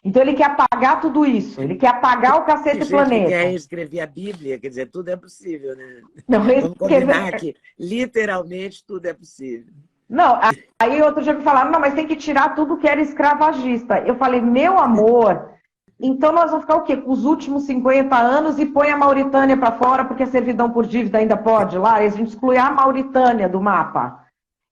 Então ele quer apagar tudo isso. Ele quer apagar o Cacete Planeta. Ele quer reescrever a Bíblia, quer dizer, tudo é possível, né? Não, vamos combinar que literalmente tudo é possível. Não, aí outro dia me falaram, não, mas tem que tirar tudo que era escravagista. Eu falei, meu amor... Então nós vamos ficar o quê? Com os últimos 50 anos e põe a Mauritânia para fora, porque a servidão por dívida ainda pode lá, e a gente exclui a Mauritânia do mapa.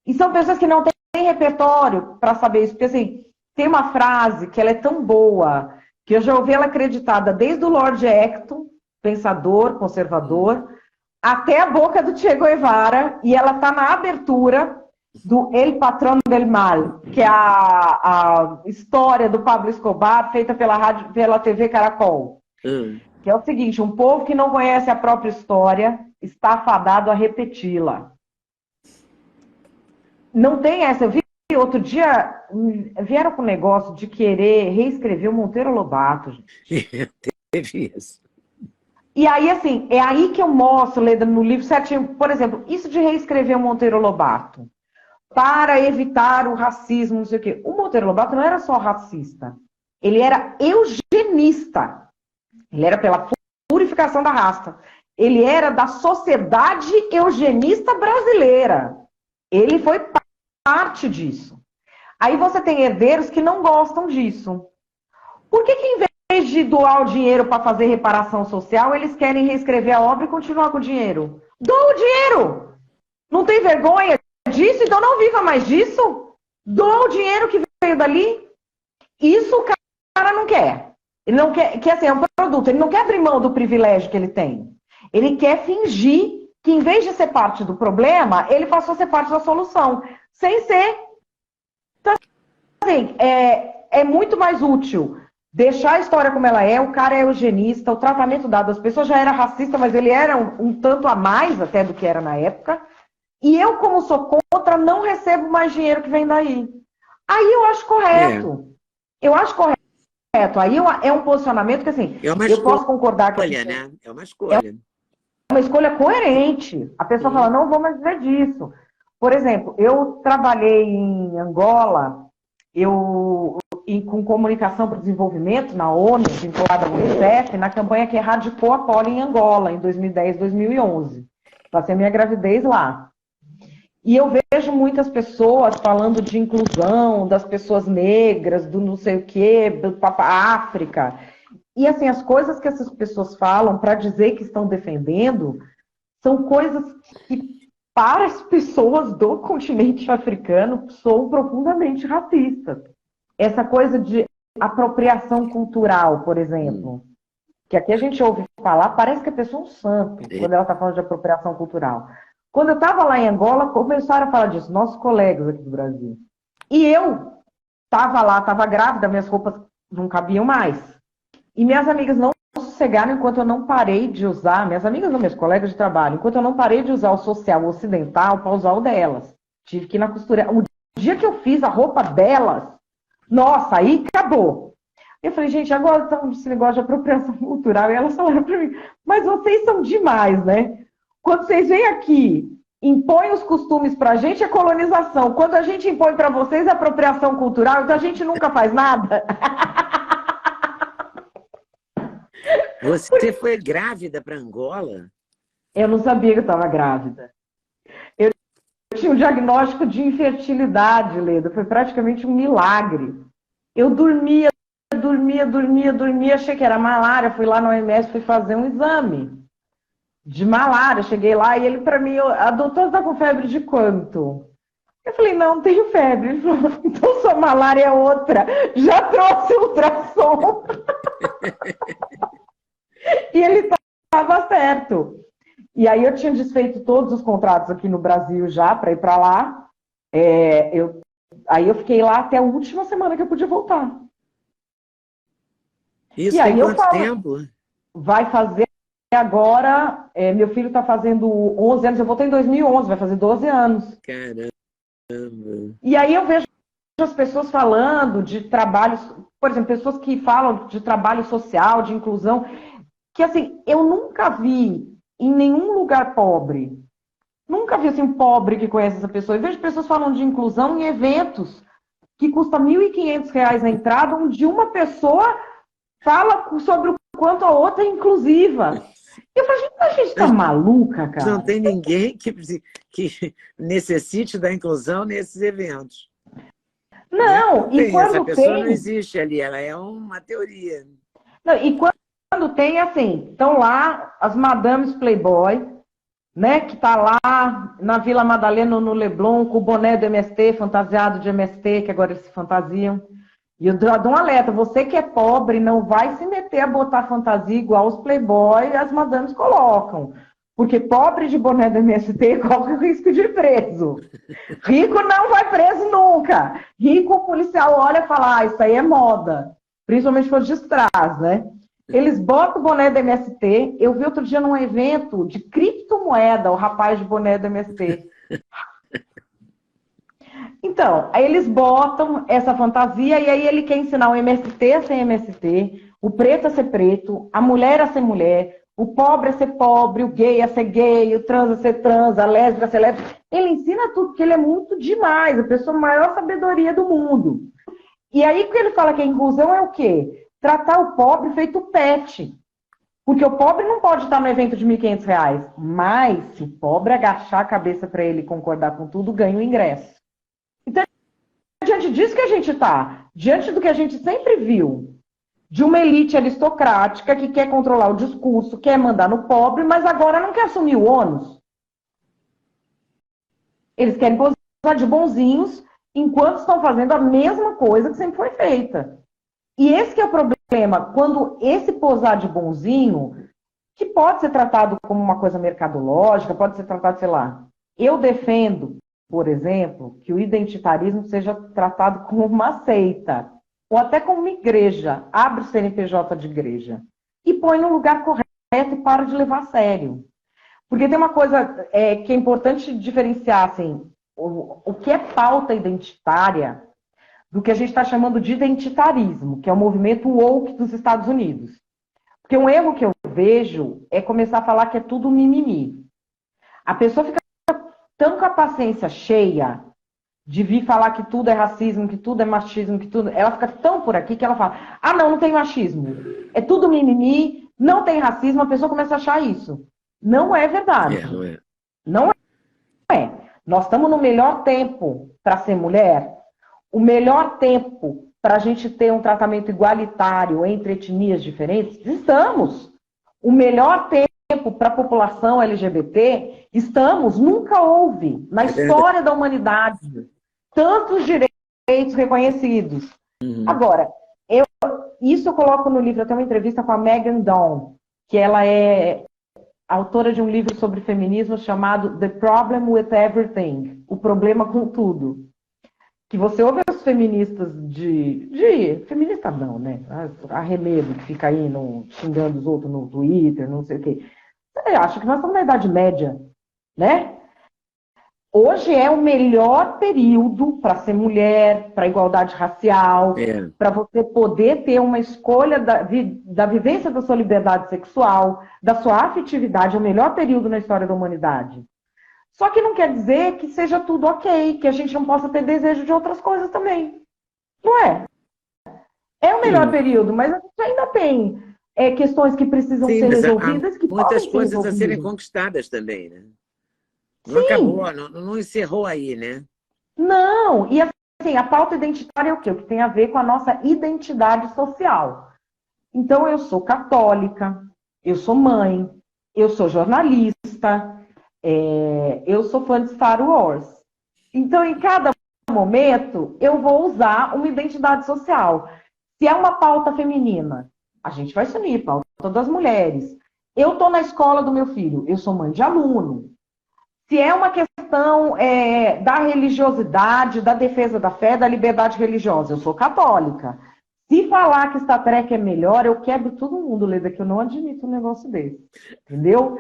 E são pessoas que não têm repertório para saber isso. Porque assim, tem uma frase que ela é tão boa, que eu já ouvi ela acreditada desde o Lord Acton, pensador, conservador, até a boca do Che Guevara, e ela está na abertura do El Patrón del Mal, que é a história do Pablo Escobar feita pela TV Caracol. Que é o seguinte, um povo que não conhece a própria história está afadado a repeti-la. Não tem essa. Eu vi outro dia vieram com o negócio de querer reescrever o Monteiro Lobato, gente. Teve isso. E aí, assim, é aí que eu mostro, Leda, no livro certinho, por exemplo, isso de reescrever o Monteiro Lobato, para evitar o racismo, não sei o quê. O Monteiro Lobato não era só racista, ele era eugenista. Ele era pela purificação da raça. Ele era da Sociedade Eugenista Brasileira. Ele foi parte disso. Aí você tem herdeiros que não gostam disso. Por que em vez de doar o dinheiro para fazer reparação social, eles querem reescrever a obra e continuar com o dinheiro? Doa o dinheiro! Não tem vergonha disso? Então não viva mais disso? Doa o dinheiro que veio dali. Isso o cara não quer. Ele não quer, que assim, é um produto, ele não quer abrir mão do privilégio que ele tem. Ele quer fingir que, em vez de ser parte do problema, ele passou a ser parte da solução. Sem ser. Então, assim, é muito mais útil deixar a história como ela é, o cara é eugenista, o tratamento dado às pessoas já era racista, mas ele era um tanto a mais até do que era na época. E eu, como sou contra, não recebo mais dinheiro que vem daí. Aí eu acho correto. Eu acho correto. Aí é um posicionamento que, assim, eu posso concordar com escolha, né? É uma escolha. É uma escolha coerente. A pessoa fala, não vou mais viver disso. Por exemplo, eu trabalhei em Angola, com comunicação para o desenvolvimento, na ONU, vinculada ao Unicef, na campanha que erradicou a polio em Angola, em 2010, 2011. Passei a minha gravidez lá. E eu vejo muitas pessoas falando de inclusão, das pessoas negras, do não sei o quê, do África. E, assim, as coisas que essas pessoas falam para dizer que estão defendendo são coisas que, para as pessoas do continente africano, são profundamente racistas. Essa coisa de apropriação cultural, por exemplo, que aqui a gente ouve falar, parece que a pessoa é um santo quando ela está falando de apropriação cultural. Quando eu estava lá em Angola, começaram a falar disso, nossos colegas aqui do Brasil. E eu estava lá, estava grávida, minhas roupas não cabiam mais. E minhas amigas não sossegaram enquanto eu não parei de usar, minhas amigas não, meus colegas de trabalho, enquanto eu não parei de usar o social ocidental para usar o delas. Tive que ir na costureira. O dia que eu fiz a roupa delas, nossa, aí acabou. Eu falei, gente, agora estamos nesse negócio de apropriação cultural. E elas falaram para mim, mas vocês são demais, né? Quando vocês vêm aqui, impõem os costumes para a gente, é colonização. Quando a gente impõe para vocês, é apropriação cultural, então a gente nunca faz nada. Você foi grávida para Angola? Eu não sabia que eu estava grávida. Eu tinha um diagnóstico de infertilidade, Leda. Foi praticamente um milagre. Eu dormia, achei que era malária. Fui lá no OMS, fui fazer um exame de malária. Cheguei lá e ele, para mim, a doutora está com febre de quanto? Eu falei, não tenho febre. Ele falou, então sua malária é outra. Já trouxe ultrassom. E ele estava certo. E aí eu tinha desfeito todos os contratos aqui no Brasil já para ir para lá. Aí eu fiquei lá até a última semana que eu podia voltar. Isso e tem quanto tempo? Vai fazer agora, meu filho está fazendo 11 anos, eu voltei em 2011, vai fazer 12 anos. Caramba! E aí eu vejo as pessoas falando de trabalhos, por exemplo, pessoas que falam de trabalho social, de inclusão, que assim, eu nunca vi em nenhum lugar pobre. Nunca vi assim, um pobre que conhece essa pessoa. Eu vejo pessoas falando de inclusão em eventos que custa R$ 1.500 a entrada, onde uma pessoa fala sobre o quanto a outra é inclusiva. Eu falei, a gente tá maluca, cara? Não tem ninguém que necessite da inclusão nesses eventos. Não, e quando essa pessoa não existe ali, ela é uma teoria. Não, e quando tem, assim, estão lá as madames Playboy, né, que tá lá na Vila Madalena, no Leblon, com o boné do MST, fantasiado de MST, que agora eles se fantasiam. E eu dou um alerta, você que é pobre não vai se meter a botar fantasia igual os Playboy e as madames colocam. Porque pobre de boné do MST corre o risco de ir preso. Rico não vai preso nunca. Rico, o policial olha e fala, isso aí é moda. Principalmente se for de strass, né? Eles botam o boné do MST. Eu vi outro dia num evento de criptomoeda, o rapaz de boné do MST. Então, aí eles botam essa fantasia e aí ele quer ensinar o MST a ser MST, o preto a ser preto, a mulher a ser mulher, o pobre a ser pobre, o gay a ser gay, o trans a ser trans, a lésbica a ser lésbica. Ele ensina tudo, porque ele é muito demais, a pessoa com a maior sabedoria do mundo. E aí o que ele fala que a inclusão é o quê? Tratar o pobre feito pet. Porque o pobre não pode estar no evento de R$ 1.500, mas se o pobre agachar a cabeça para ele concordar com tudo, ganha o ingresso. Então, diante disso que a gente está, diante do que a gente sempre viu, de uma elite aristocrática que quer controlar o discurso, quer mandar no pobre, mas agora não quer assumir o ônus. Eles querem posar de bonzinhos, enquanto estão fazendo a mesma coisa que sempre foi feita. E esse que é o problema, quando esse posar de bonzinho, que pode ser tratado como uma coisa mercadológica, pode ser tratado, sei lá, eu defendo, por exemplo, que o identitarismo seja tratado como uma seita, ou até como uma igreja, abre o CNPJ de igreja, e põe no lugar correto e para de levar a sério. Porque tem uma coisa que é importante diferenciar, assim, o que é pauta identitária do que a gente está chamando de identitarismo, que é o movimento woke dos Estados Unidos. Porque um erro que eu vejo é começar a falar que é tudo mimimi. A pessoa fica tão com a paciência cheia de vir falar que tudo é racismo, que tudo é machismo, que tudo... Ela fica tão por aqui que ela fala, ah, não tem machismo. É tudo mimimi, não tem racismo, a pessoa começa a achar isso. Não é verdade. Não é. Não é. Nós estamos no melhor tempo para ser mulher. O melhor tempo para a gente ter um tratamento igualitário entre etnias diferentes? Estamos. O melhor tempo para a população LGBT? Estamos. Nunca houve, na história da humanidade, tantos direitos reconhecidos. Agora, isso eu coloco no livro, eu tenho uma entrevista com a Megan Dawn, que ela é autora de um livro sobre feminismo chamado The Problem with Everything, o problema com tudo. Que você ouve os feministas feminista não, né? Arremedo, que fica aí xingando os outros no Twitter, não sei o quê. Você acha que nós estamos na Idade Média, né? Hoje é o melhor período para ser mulher, para igualdade racial, para você poder ter uma escolha da vivência da sua liberdade sexual, da sua afetividade, é o melhor período na história da humanidade. Só que não quer dizer que seja tudo ok, que a gente não possa ter desejo de outras coisas também. Não é? É o melhor período, mas a gente ainda tem questões que precisam ser resolvidas. Que muitas coisas a serem conquistadas também, né? Não acabou, não encerrou aí, né? Não, e assim, a pauta identitária é o quê? O que tem a ver com a nossa identidade social. Então, eu sou católica, eu sou mãe, eu sou jornalista, eu sou fã de Star Wars. Então, em cada momento, eu vou usar uma identidade social. Se é uma pauta feminina, a gente vai se unir, pauta das mulheres. Eu estou na escola do meu filho, eu sou mãe de aluno. Se é uma questão da religiosidade, da defesa da fé, da liberdade religiosa, eu sou católica. Se falar que Star Trek é melhor, eu quebro todo mundo, Leda, que eu não admito um negócio desse. Entendeu?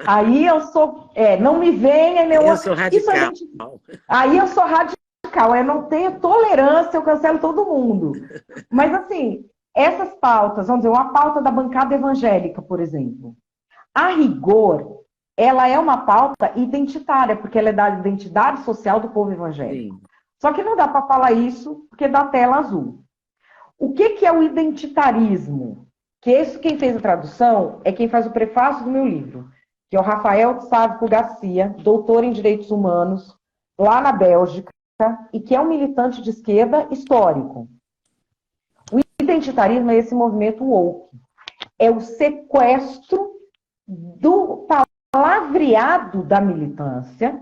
Aí eu sou... não me venha... Eu sou radical. Aí eu sou radical. Eu não tenho tolerância, eu cancelo todo mundo. Mas, assim, essas pautas, vamos dizer, uma pauta da bancada evangélica, por exemplo. A rigor, ela é uma pauta identitária, porque ela é da identidade social do povo evangélico. Sim. Só que não dá para falar isso, porque dá tela azul. O que é o identitarismo? Que isso, quem fez a tradução, é quem faz o prefácio do meu livro, que é o Rafael Sávico Garcia, doutor em Direitos Humanos, lá na Bélgica, e que é um militante de esquerda histórico. O identitarismo é esse movimento woke. É o sequestro do palavreado da militância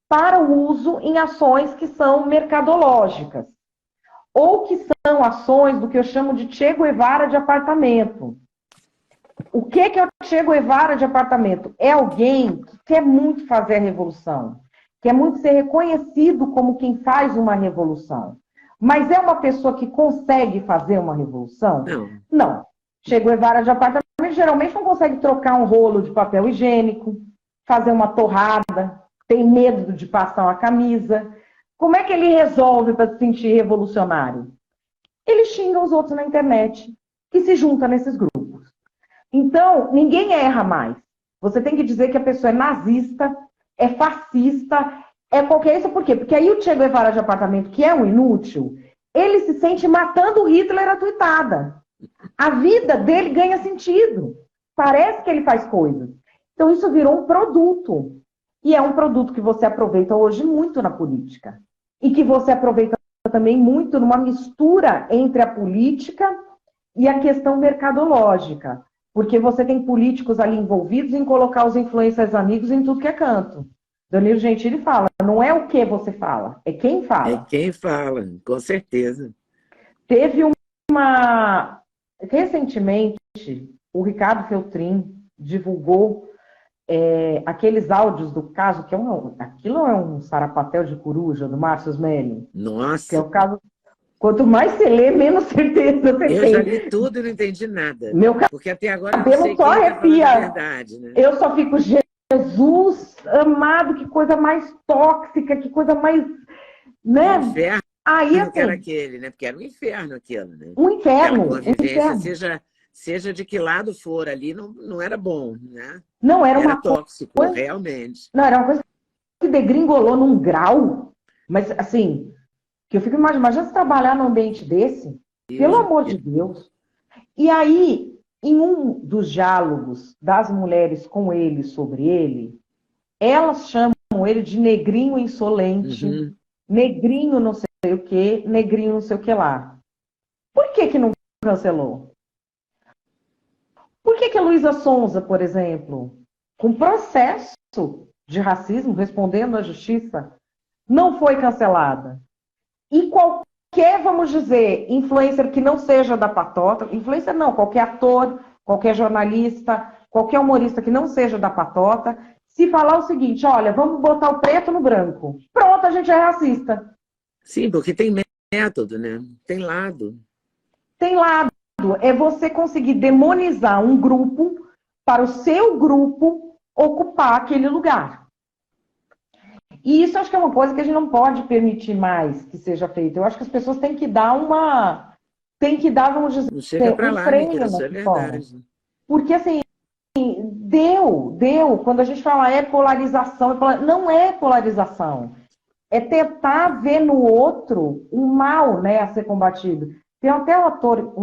para o uso em ações que são mercadológicas, ou que são ações do que eu chamo de Che Guevara de apartamento. O que é o Che Guevara de apartamento? É alguém que quer muito fazer a revolução, quer muito ser reconhecido como quem faz uma revolução. Mas é uma pessoa que consegue fazer uma revolução? Não. Che Guevara de apartamento geralmente não consegue trocar um rolo de papel higiênico, fazer uma torrada, tem medo de passar uma camisa. Como é que ele resolve para se sentir revolucionário? Ele xinga os outros na internet e se junta nesses grupos. Então, ninguém erra mais. Você tem que dizer que a pessoa é nazista, é fascista, é qualquer isso. Por quê? Porque aí o Che Guevara de apartamento, que é um inútil, ele se sente matando o Hitler à tuitada. A vida dele ganha sentido. Parece que ele faz coisas. Então, isso virou um produto. E é um produto que você aproveita hoje muito na política. E que você aproveita também muito numa mistura entre a política e a questão mercadológica. Porque você tem políticos ali envolvidos em colocar os influencers amigos em tudo que é canto. Danilo Gentili fala, não é o que você fala, é quem fala. É quem fala, com certeza. Teve uma... Recentemente, o Ricardo Feltrin divulgou aqueles áudios do caso, que aquilo é um sarapatel de coruja, do Márcio Smelling. Nossa! Que é o caso... Quanto mais você lê, menos certeza você tem. Eu já li tudo e não entendi nada. Porque até agora eu não sei só quem arrepia. tá falando a verdade, né? Eu só fico, Jesus amado, que coisa mais tóxica, que coisa mais... Né? Inferno. Aí, assim, que era aquele, né? Porque era um inferno aquilo, né? Um inferno. Aquela convivência, um inferno. Seja de que lado for ali, não era bom, né? Não, era tóxico, realmente. Não, era uma coisa que degringolou num grau, mas assim, que eu fico imaginando se trabalhar num ambiente desse, pelo amor de Deus. E aí, em um dos diálogos das mulheres com ele sobre ele, elas chamam ele de negrinho insolente, negrinho não sei o que, negrinho não sei o que lá. Por que não cancelou? Por que a Luísa Sonza, por exemplo, com processo de racismo, respondendo à justiça, não foi cancelada? E qualquer, vamos dizer, influencer que não seja da patota, influencer não, qualquer ator, qualquer jornalista, qualquer humorista que não seja da patota, se falar o seguinte, olha, vamos botar o preto no branco. Pronto, a gente é racista. Sim, porque tem método, né? Tem lado. Tem lado. É você conseguir demonizar um grupo para o seu grupo ocupar aquele lugar. E isso acho que é uma coisa que a gente não pode permitir mais que seja feito. Eu acho que as pessoas têm que dar vamos dizer, não chega pra um lá, freio isso é verdade. Porque assim, deu. Quando a gente fala polarização, não é polarização. É tentar ver no outro um mal, né, a ser combatido. Tem até um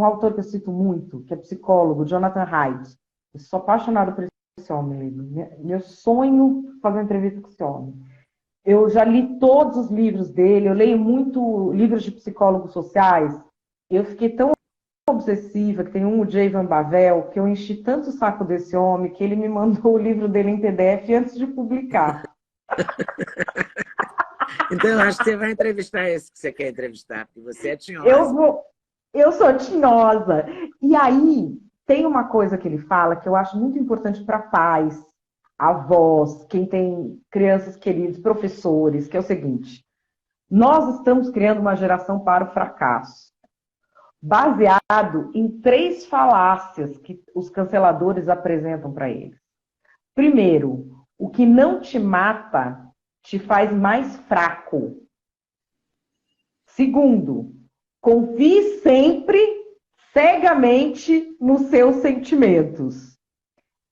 autor que eu cito muito, que é psicólogo, Jonathan Haidt. Eu sou apaixonada por esse homem. Meu sonho fazer uma entrevista com esse homem. Eu já li todos os livros dele, eu leio muito livros de psicólogos sociais. Eu fiquei tão obsessiva, que tem o Jay Van Bavel, que eu enchi tanto o saco desse homem, que ele me mandou o livro dele em PDF antes de publicar. Então, eu acho que você vai entrevistar esse que você quer entrevistar, porque você é tinhosa. Eu sou tinhosa. E aí, tem uma coisa que ele fala que eu acho muito importante para pais, avós, quem tem crianças queridas, professores, que é o seguinte: nós estamos criando uma geração para o fracasso, baseado em 3 falácias que os canceladores apresentam para eles. Primeiro, o que não te mata te faz mais fraco. Segundo, confie sempre, cegamente, nos seus sentimentos.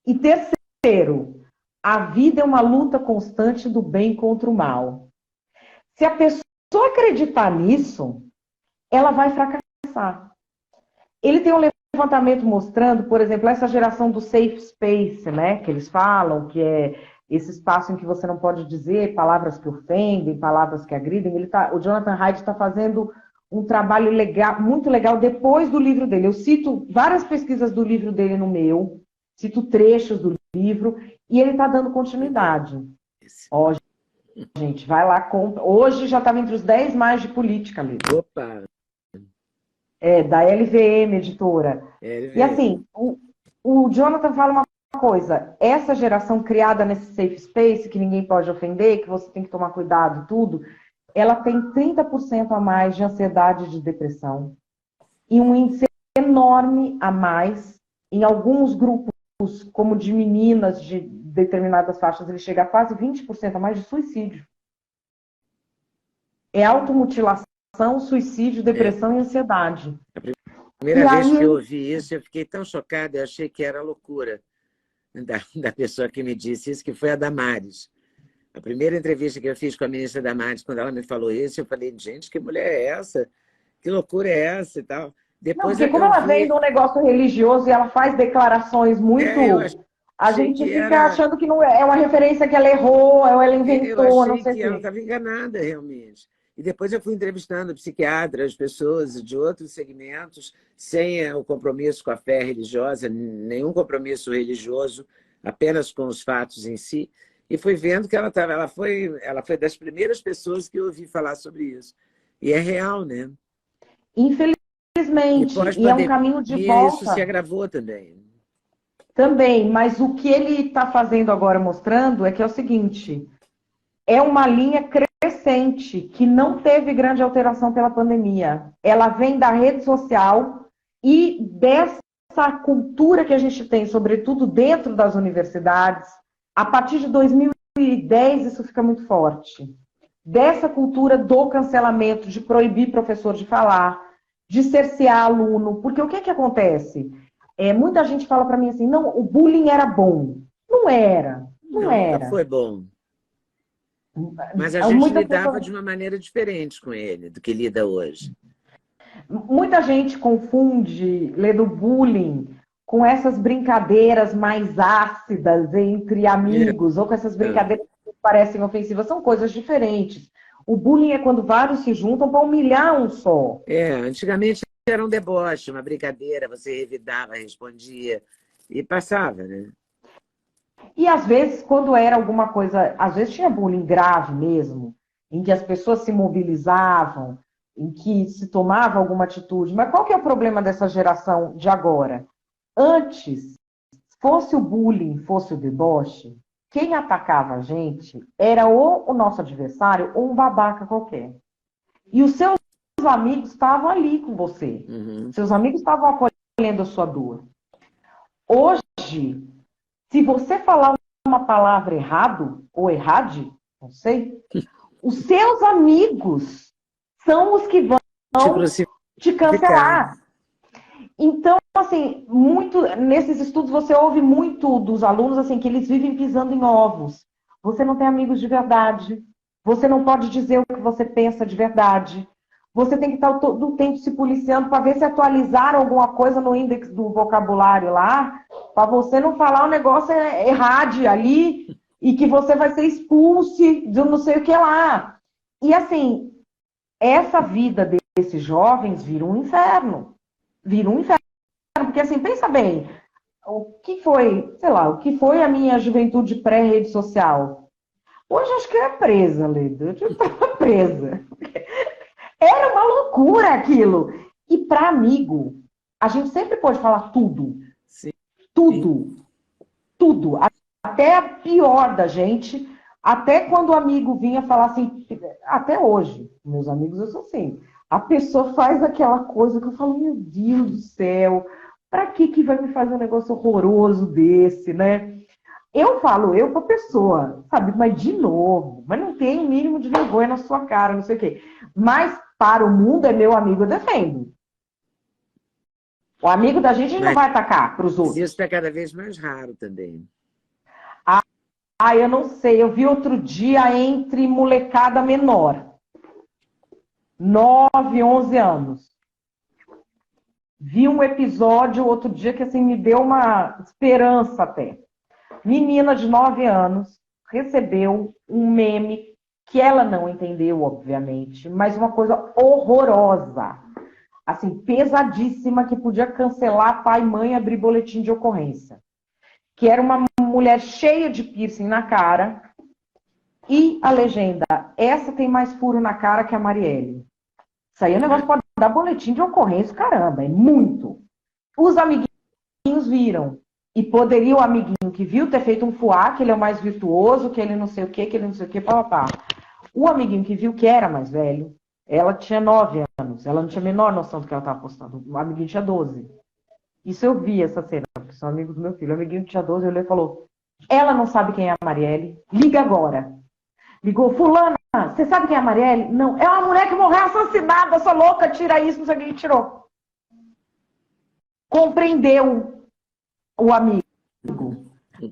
E terceiro, a vida é uma luta constante do bem contra o mal. Se a pessoa acreditar nisso, ela vai fracassar. Ele tem um levantamento mostrando, por exemplo, essa geração do safe space, né, que eles falam, que é esse espaço em que você não pode dizer palavras que ofendem, palavras que agridem. O Jonathan Haidt está fazendo um trabalho legal, muito legal depois do livro dele. Eu cito várias pesquisas do livro dele no meu, cito trechos do livro, e ele está dando continuidade. Ó, gente, vai lá, compra. Hoje já estava entre os 10 mais de política mesmo. Opa! Da LVM, editora. LVM. E assim, o Jonathan fala uma coisa, essa geração criada nesse safe space, que ninguém pode ofender, que você tem que tomar cuidado e tudo, ela tem 30% a mais de ansiedade e de depressão. E um índice enorme a mais, em alguns grupos, como de meninas de determinadas faixas, ele chega a quase 20% a mais de suicídio. É automutilação, suicídio, depressão e ansiedade. A primeira vez que eu ouvi isso, eu fiquei tão chocada, eu achei que era loucura da pessoa que me disse isso, que foi a Damares. A primeira entrevista que eu fiz com a ministra Damares, quando ela me falou isso, eu falei, gente, que mulher é essa? Que loucura é essa e tal? Não, Depois porque como ela vem de um negócio religioso e ela faz declarações muito... eu A achei gente que fica era... achando que não é uma referência que ela errou, ou ela Eu inventou, não achei sei o que ela quê. estava enganada, realmente. E depois eu fui entrevistando psiquiatras, pessoas de outros segmentos, sem o compromisso com a fé religiosa, nenhum compromisso religioso, apenas com os fatos em si. E fui vendo que ela foi das primeiras pessoas que eu ouvi falar sobre isso. E é real, né? E Infelizmente, e é um pós-pandemia, caminho de isso se volta agravou também. também, mas o que ele está fazendo agora, mostrando, é que é o seguinte, é uma linha crescente, que não teve grande alteração pela pandemia. Ela vem da rede social e dessa cultura que a gente tem, sobretudo dentro das universidades. A partir de 2010, isso fica muito forte. Dessa cultura do cancelamento, de proibir professor de falar, de cercear aluno. Porque o que, que acontece? Muita gente fala para mim assim, não, o bullying era bom. Não era, não Não, nunca era. foi bom. Mas a gente Muitas lidava pessoas, de uma maneira diferente com ele do que lida hoje. muita gente confunde, lê do bullying, com essas brincadeiras mais ácidas entre amigos, ou com essas brincadeiras que parecem ofensivas. São coisas diferentes. O bullying é quando vários se juntam para humilhar um só. Antigamente era um deboche, uma brincadeira, você revidava, respondia e passava, né? E às vezes, quando era alguma coisa, às vezes tinha bullying grave mesmo, em que as pessoas se mobilizavam, em que se tomava alguma atitude. Mas qual que é o problema dessa geração de agora? Antes, fosse o bullying, fosse o deboche, quem atacava a gente era ou o nosso adversário ou um babaca qualquer. E os seus amigos estavam ali com você. Uhum. Seus amigos estavam acolhendo a sua dor. Hoje, se você falar uma palavra errado, ou errade, não sei, os seus amigos são os que vão te cancelar. Então, assim, muito nesses estudos você ouve muito dos alunos assim que eles vivem pisando em ovos. Você não tem amigos de verdade. Você não pode dizer o que você pensa de verdade. Você tem que estar todo o tempo se policiando para ver se atualizaram alguma coisa no índice do vocabulário lá, para você não falar um negócio errado ali e que você vai ser expulso de não sei o que lá. E assim, essa vida desses jovens vira um inferno. Vira um inferno. Porque assim, pensa bem, o que foi, sei lá, o que foi a minha juventude pré-rede social? Hoje acho que eu ia presa, Leda. Eu estava presa. Era uma loucura aquilo. E para amigo, a gente sempre pode falar tudo. Sim. Tudo. Tudo. Até a pior da gente. Até quando o amigo vinha falar assim, até hoje, meus amigos, eu sou assim. A pessoa faz aquela coisa que eu falo, meu Deus do céu, pra que vai me fazer um negócio horroroso desse, né? Eu falo, eu pra pessoa, sabe? Mas de novo, mas não tem o mínimo de vergonha na sua cara, não sei o quê. Mas para o mundo é meu amigo, eu defendo. O amigo da gente não vai atacar para os outros. Isso está cada vez mais raro também. Eu não sei. Eu vi outro dia entre molecada menor. 9, 11 anos. Vi um episódio outro dia que assim me deu uma esperança até. Menina de 9 anos recebeu um meme que ela não entendeu, obviamente, mas uma coisa horrorosa. Assim, pesadíssima, que podia cancelar pai e mãe e abrir boletim de ocorrência. Que era uma mulher cheia de piercing na cara e a legenda, essa tem mais furo na cara que a Marielle. Isso aí é um negócio que pode dar boletim de ocorrência, caramba, é muito. Os amiguinhos viram. E poderia o amiguinho que viu ter feito um fuá, que ele é o mais virtuoso, que ele não sei o quê, que ele não sei o quê, papapá. O amiguinho que viu que era mais velho, ela tinha 9 anos, ela não tinha a menor noção do que ela estava postando. O amiguinho tinha 12. Isso eu vi essa cena, porque são amigos do meu filho. O amiguinho tinha 12, ele falou, ela não sabe quem é a Marielle, liga agora. Ligou, fulana, você sabe quem é a Marielle? Não, é uma mulher que morreu assassinada, essa louca, tira isso, não sei o que, tirou. Compreendeu o amigo.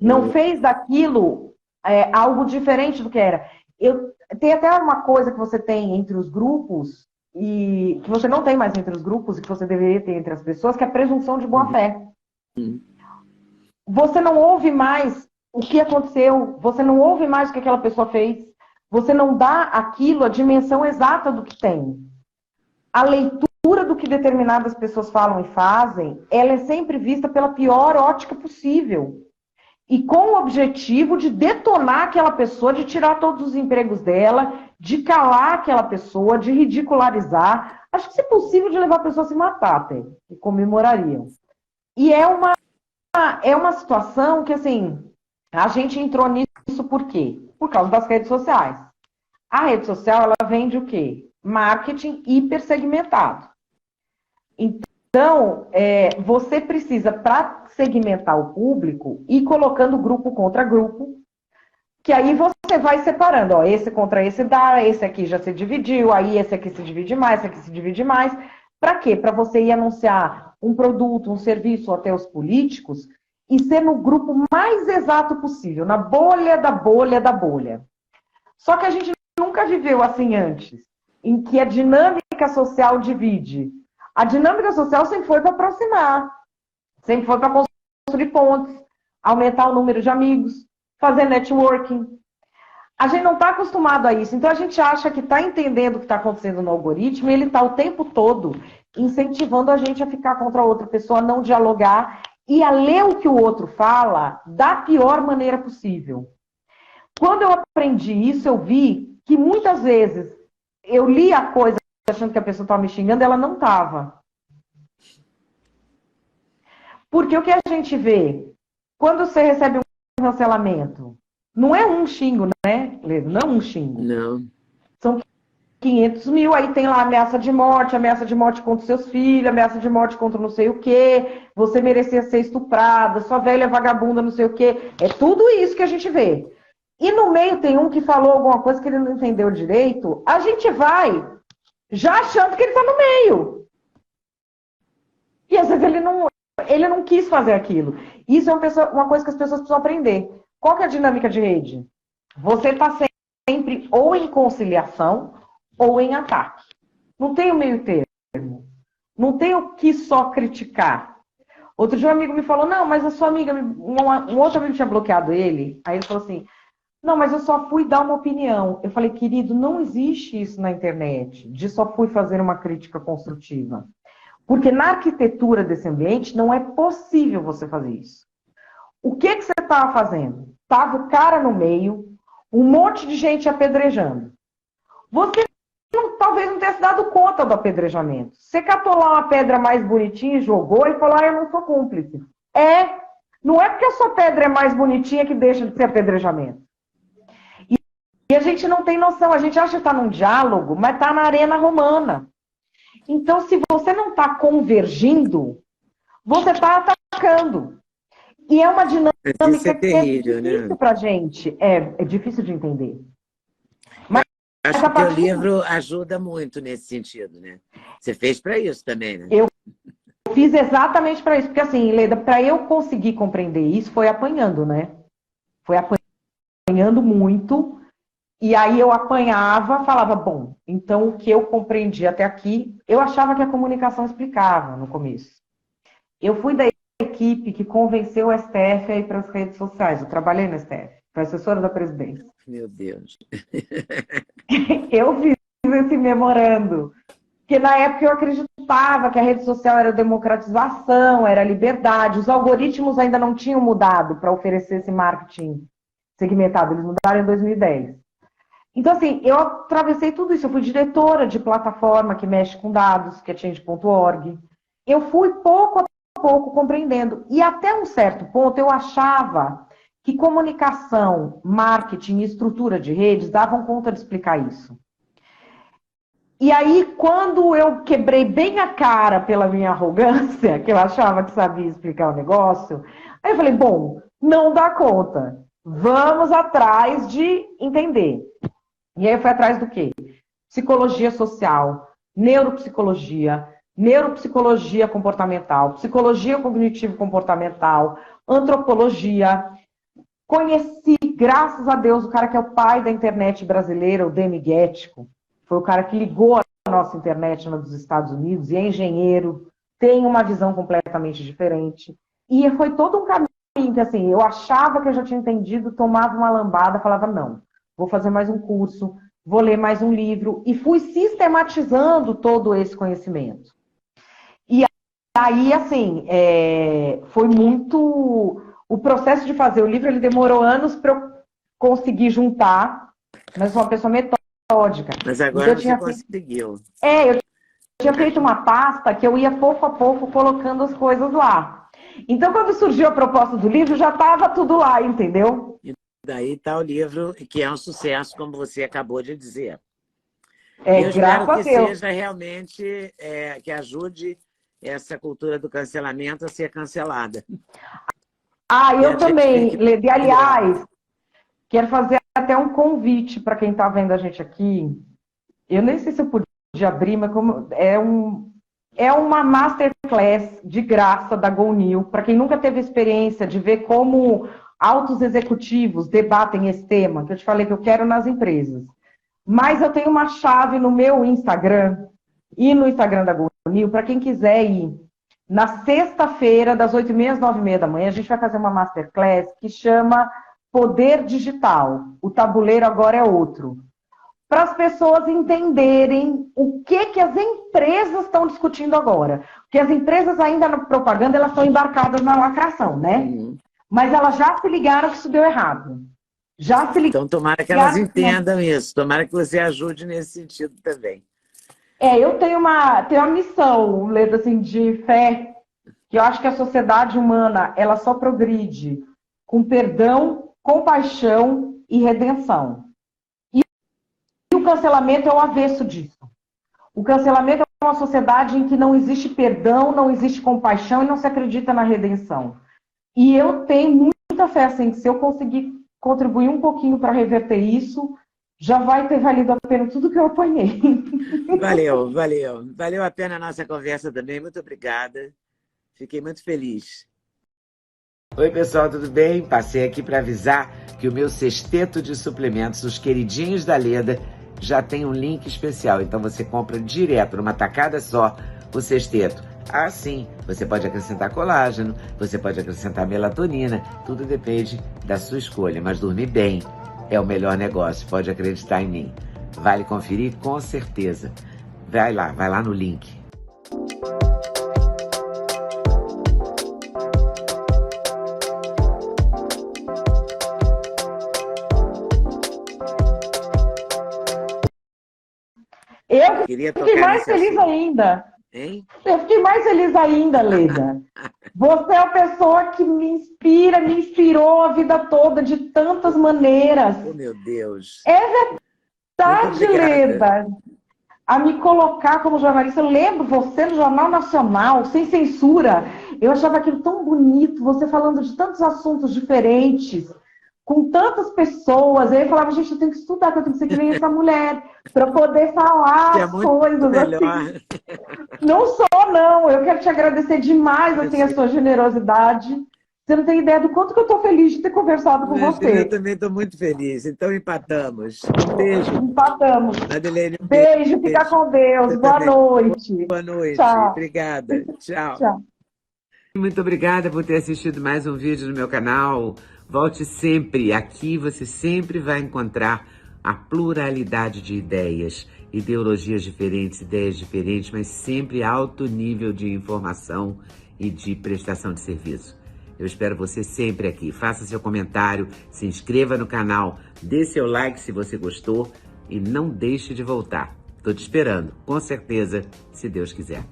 Não fez daquilo algo diferente do que era. Tem até uma coisa que você tem entre os grupos, e que você não tem mais entre os grupos, e que você deveria ter entre as pessoas, que é a presunção de boa-fé. Você não ouve mais o que aconteceu, você não ouve mais o que aquela pessoa fez, você não dá aquilo a dimensão exata do que tem. A leitura do que determinadas pessoas falam e fazem, ela é sempre vista pela pior ótica possível. E com o objetivo de detonar aquela pessoa, de tirar todos os empregos dela, de calar aquela pessoa, de ridicularizar. Acho que, se possível, de levar a pessoa a se matar até, e comemorariam. E é uma situação que, assim, a gente entrou nisso por quê? Por causa das redes sociais. A rede social, ela vende o quê? Marketing hipersegmentado. Então, você precisa, para segmentar o público, ir colocando grupo contra grupo, que aí você vai separando. Ó, esse contra esse dá, esse aqui já se dividiu, aí esse aqui se divide mais, esse aqui se divide mais. Para quê? Para você ir anunciar um produto, um serviço, até os políticos, e ser no grupo mais exato possível, na bolha da bolha da bolha. Só que a gente nunca viveu assim antes, em que a dinâmica social divide. A dinâmica social sempre foi para aproximar, sempre foi para construir pontes, aumentar o número de amigos, fazer networking. A gente não está acostumado a isso, então a gente acha que está entendendo o que está acontecendo no algoritmo e ele está o tempo todo incentivando a gente a ficar contra a outra pessoa, a não dialogar e a ler o que o outro fala da pior maneira possível. Quando eu aprendi isso, eu vi que muitas vezes eu li a coisa achando que a pessoa estava me xingando, ela não estava. Porque o que a gente vê, quando você recebe um cancelamento, não é um xingo, né, Ledo? Não é um xingo. Não. São 500 mil, aí tem lá ameaça de morte contra seus filhos, ameaça de morte contra não sei o quê, você merecia ser estuprada, sua velha é vagabunda, não sei o quê. É tudo isso que a gente vê. E no meio tem um que falou alguma coisa que ele não entendeu direito, a gente vai já achando que ele está no meio. E às vezes ele não quis fazer aquilo. Isso é uma coisa que as pessoas precisam aprender. Qual que é a dinâmica de rede? Você está sempre ou em conciliação ou em ataque. Não tem o meio termo. Não tem o que só criticar. Outro dia um amigo me falou, não, mas a sua amiga, um outro amigo tinha bloqueado ele, aí ele falou assim, não, mas eu só fui dar uma opinião. Eu falei, querido, não existe isso na internet, de só fui fazer uma crítica construtiva. Porque na arquitetura desse ambiente não é possível você fazer isso. O que você estava fazendo? Tava o cara no meio, um monte de gente apedrejando. Você talvez não tenha se dado conta do apedrejamento. Você catou lá uma pedra mais bonitinha e jogou e falou, eu não sou cúmplice. Não é porque a sua pedra é mais bonitinha que deixa de ser apedrejamento. E a gente não tem noção, a gente acha que está num diálogo, mas está na arena romana. Então, se você não está convergindo, você está atacando. E é uma dinâmica terrível, que é difícil para a gente. É difícil de entender. Mas acho que o teu livro ajuda muito nesse sentido, né? Você fez para isso também, né? Eu fiz exatamente para isso. Porque, assim, Leda, para eu conseguir compreender isso, foi apanhando, né? Foi apanhando muito. E aí eu apanhava, falava, bom, então o que eu compreendi até aqui, eu achava que a comunicação explicava no começo. Eu fui da equipe que convenceu o STF a ir para as redes sociais. Eu trabalhei no STF, fui assessora da presidência. Meu Deus. Eu fiz esse memorando. Porque na época eu acreditava que a rede social era democratização, era liberdade. Os algoritmos ainda não tinham mudado para oferecer esse marketing segmentado. Eles mudaram em 2010. Então, assim, eu atravessei tudo isso. Eu fui diretora de plataforma que mexe com dados, que é change.org. Eu fui pouco a pouco compreendendo. E até um certo ponto eu achava que comunicação, marketing e estrutura de redes davam conta de explicar isso. E aí, quando eu quebrei bem a cara pela minha arrogância, que eu achava que sabia explicar o negócio, aí eu falei, bom, não dá conta. Vamos atrás de entender. E aí eu fui atrás do quê? Psicologia social, neuropsicologia, neuropsicologia comportamental, psicologia cognitivo-comportamental, antropologia. Conheci, graças a Deus, o cara que é o pai da internet brasileira, o Demi Guético. Foi o cara que ligou a nossa internet nos Estados Unidos, e é engenheiro, tem uma visão completamente diferente. E foi todo um caminho que, assim, eu achava que eu já tinha entendido, tomava uma lambada, falava, não, vou fazer mais um curso, vou ler mais um livro, e fui sistematizando todo esse conhecimento. E aí, assim, foi muito... O processo de fazer o livro, ele demorou anos para eu conseguir juntar, mas sou uma pessoa metódica. Mas agora então, você conseguiu. Eu tinha feito uma pasta que eu ia pouco a pouco colocando as coisas lá. Então, quando surgiu a proposta do livro, já estava tudo lá, entendeu? E daí está o livro, que é um sucesso, como você acabou de dizer. Eu espero que seja realmente, que ajude essa cultura do cancelamento a ser cancelada. Eu também, Leda. Aliás, quero fazer até um convite para quem está vendo a gente aqui. Eu nem sei se eu podia abrir, mas como é uma masterclass de graça da GoNew, para quem nunca teve experiência de ver como altos executivos debatem esse tema, que eu te falei que eu quero nas empresas. Mas eu tenho uma chave no meu Instagram e no Instagram da GoNew, para quem quiser ir. Na sexta-feira, das 8h30 às 9h30 da manhã, a gente vai fazer uma masterclass que chama Poder Digital. O tabuleiro agora é outro. Para as pessoas entenderem o que as empresas estão discutindo agora. Porque as empresas ainda na propaganda, elas estão embarcadas na lacração, né? Mas elas já se ligaram que isso deu errado. Já se ligaram. Então, tomara que elas entendam isso. Tomara que você ajude nesse sentido também. Eu tenho uma missão, Leda, assim, de fé, que eu acho que a sociedade humana, ela só progride com perdão, compaixão e redenção. E o cancelamento é o avesso disso. O cancelamento é uma sociedade em que não existe perdão, não existe compaixão e não se acredita na redenção. E eu tenho muita fé, assim, que se eu conseguir contribuir um pouquinho para reverter isso, já vai ter valido a pena tudo que eu apanhei. Valeu, valeu. Valeu a pena a nossa conversa também. Muito obrigada. Fiquei muito feliz. Oi, pessoal, tudo bem? Passei aqui para avisar que o meu sexteto de suplementos, os queridinhos da Leda, já tem um link especial. Então você compra direto, numa tacada só, o sexteto. Ah, sim, você pode acrescentar colágeno, você pode acrescentar melatonina, tudo depende da sua escolha. Mas dormir bem é o melhor negócio, pode acreditar em mim. Vale conferir com certeza. Vai lá no link. Eu fiquei mais feliz ainda. Hein? Eu fiquei mais feliz ainda, Leda. Você é a pessoa que me inspirou a vida toda de tantas maneiras. Oh, meu Deus. É verdade, Leda. A me colocar como jornalista. Eu lembro você no Jornal Nacional, sem censura. Eu achava aquilo tão bonito, você falando de tantos assuntos diferentes, com tantas pessoas. Aí eu falava, gente, eu tenho que estudar, que eu tenho que ser que nem essa mulher, para poder falar as coisas melhor. assim. Não sou, não. Eu quero te agradecer demais assim, a sua generosidade. Você não tem ideia do quanto que eu estou feliz de ter conversado com você. Eu também estou muito feliz. Então, empatamos. Um beijo. Empatamos. Madeleine, um beijo. Fica com Deus. Boa noite. Boa noite. Tchau. Obrigada. Tchau. Tchau. Muito obrigada por ter assistido mais um vídeo no meu canal. Volte sempre. Aqui você sempre vai encontrar a pluralidade de ideias, ideologias diferentes, ideias diferentes, mas sempre alto nível de informação e de prestação de serviço. Eu espero você sempre aqui. Faça seu comentário, se inscreva no canal, dê seu like se você gostou e não deixe de voltar. Estou te esperando, com certeza, se Deus quiser.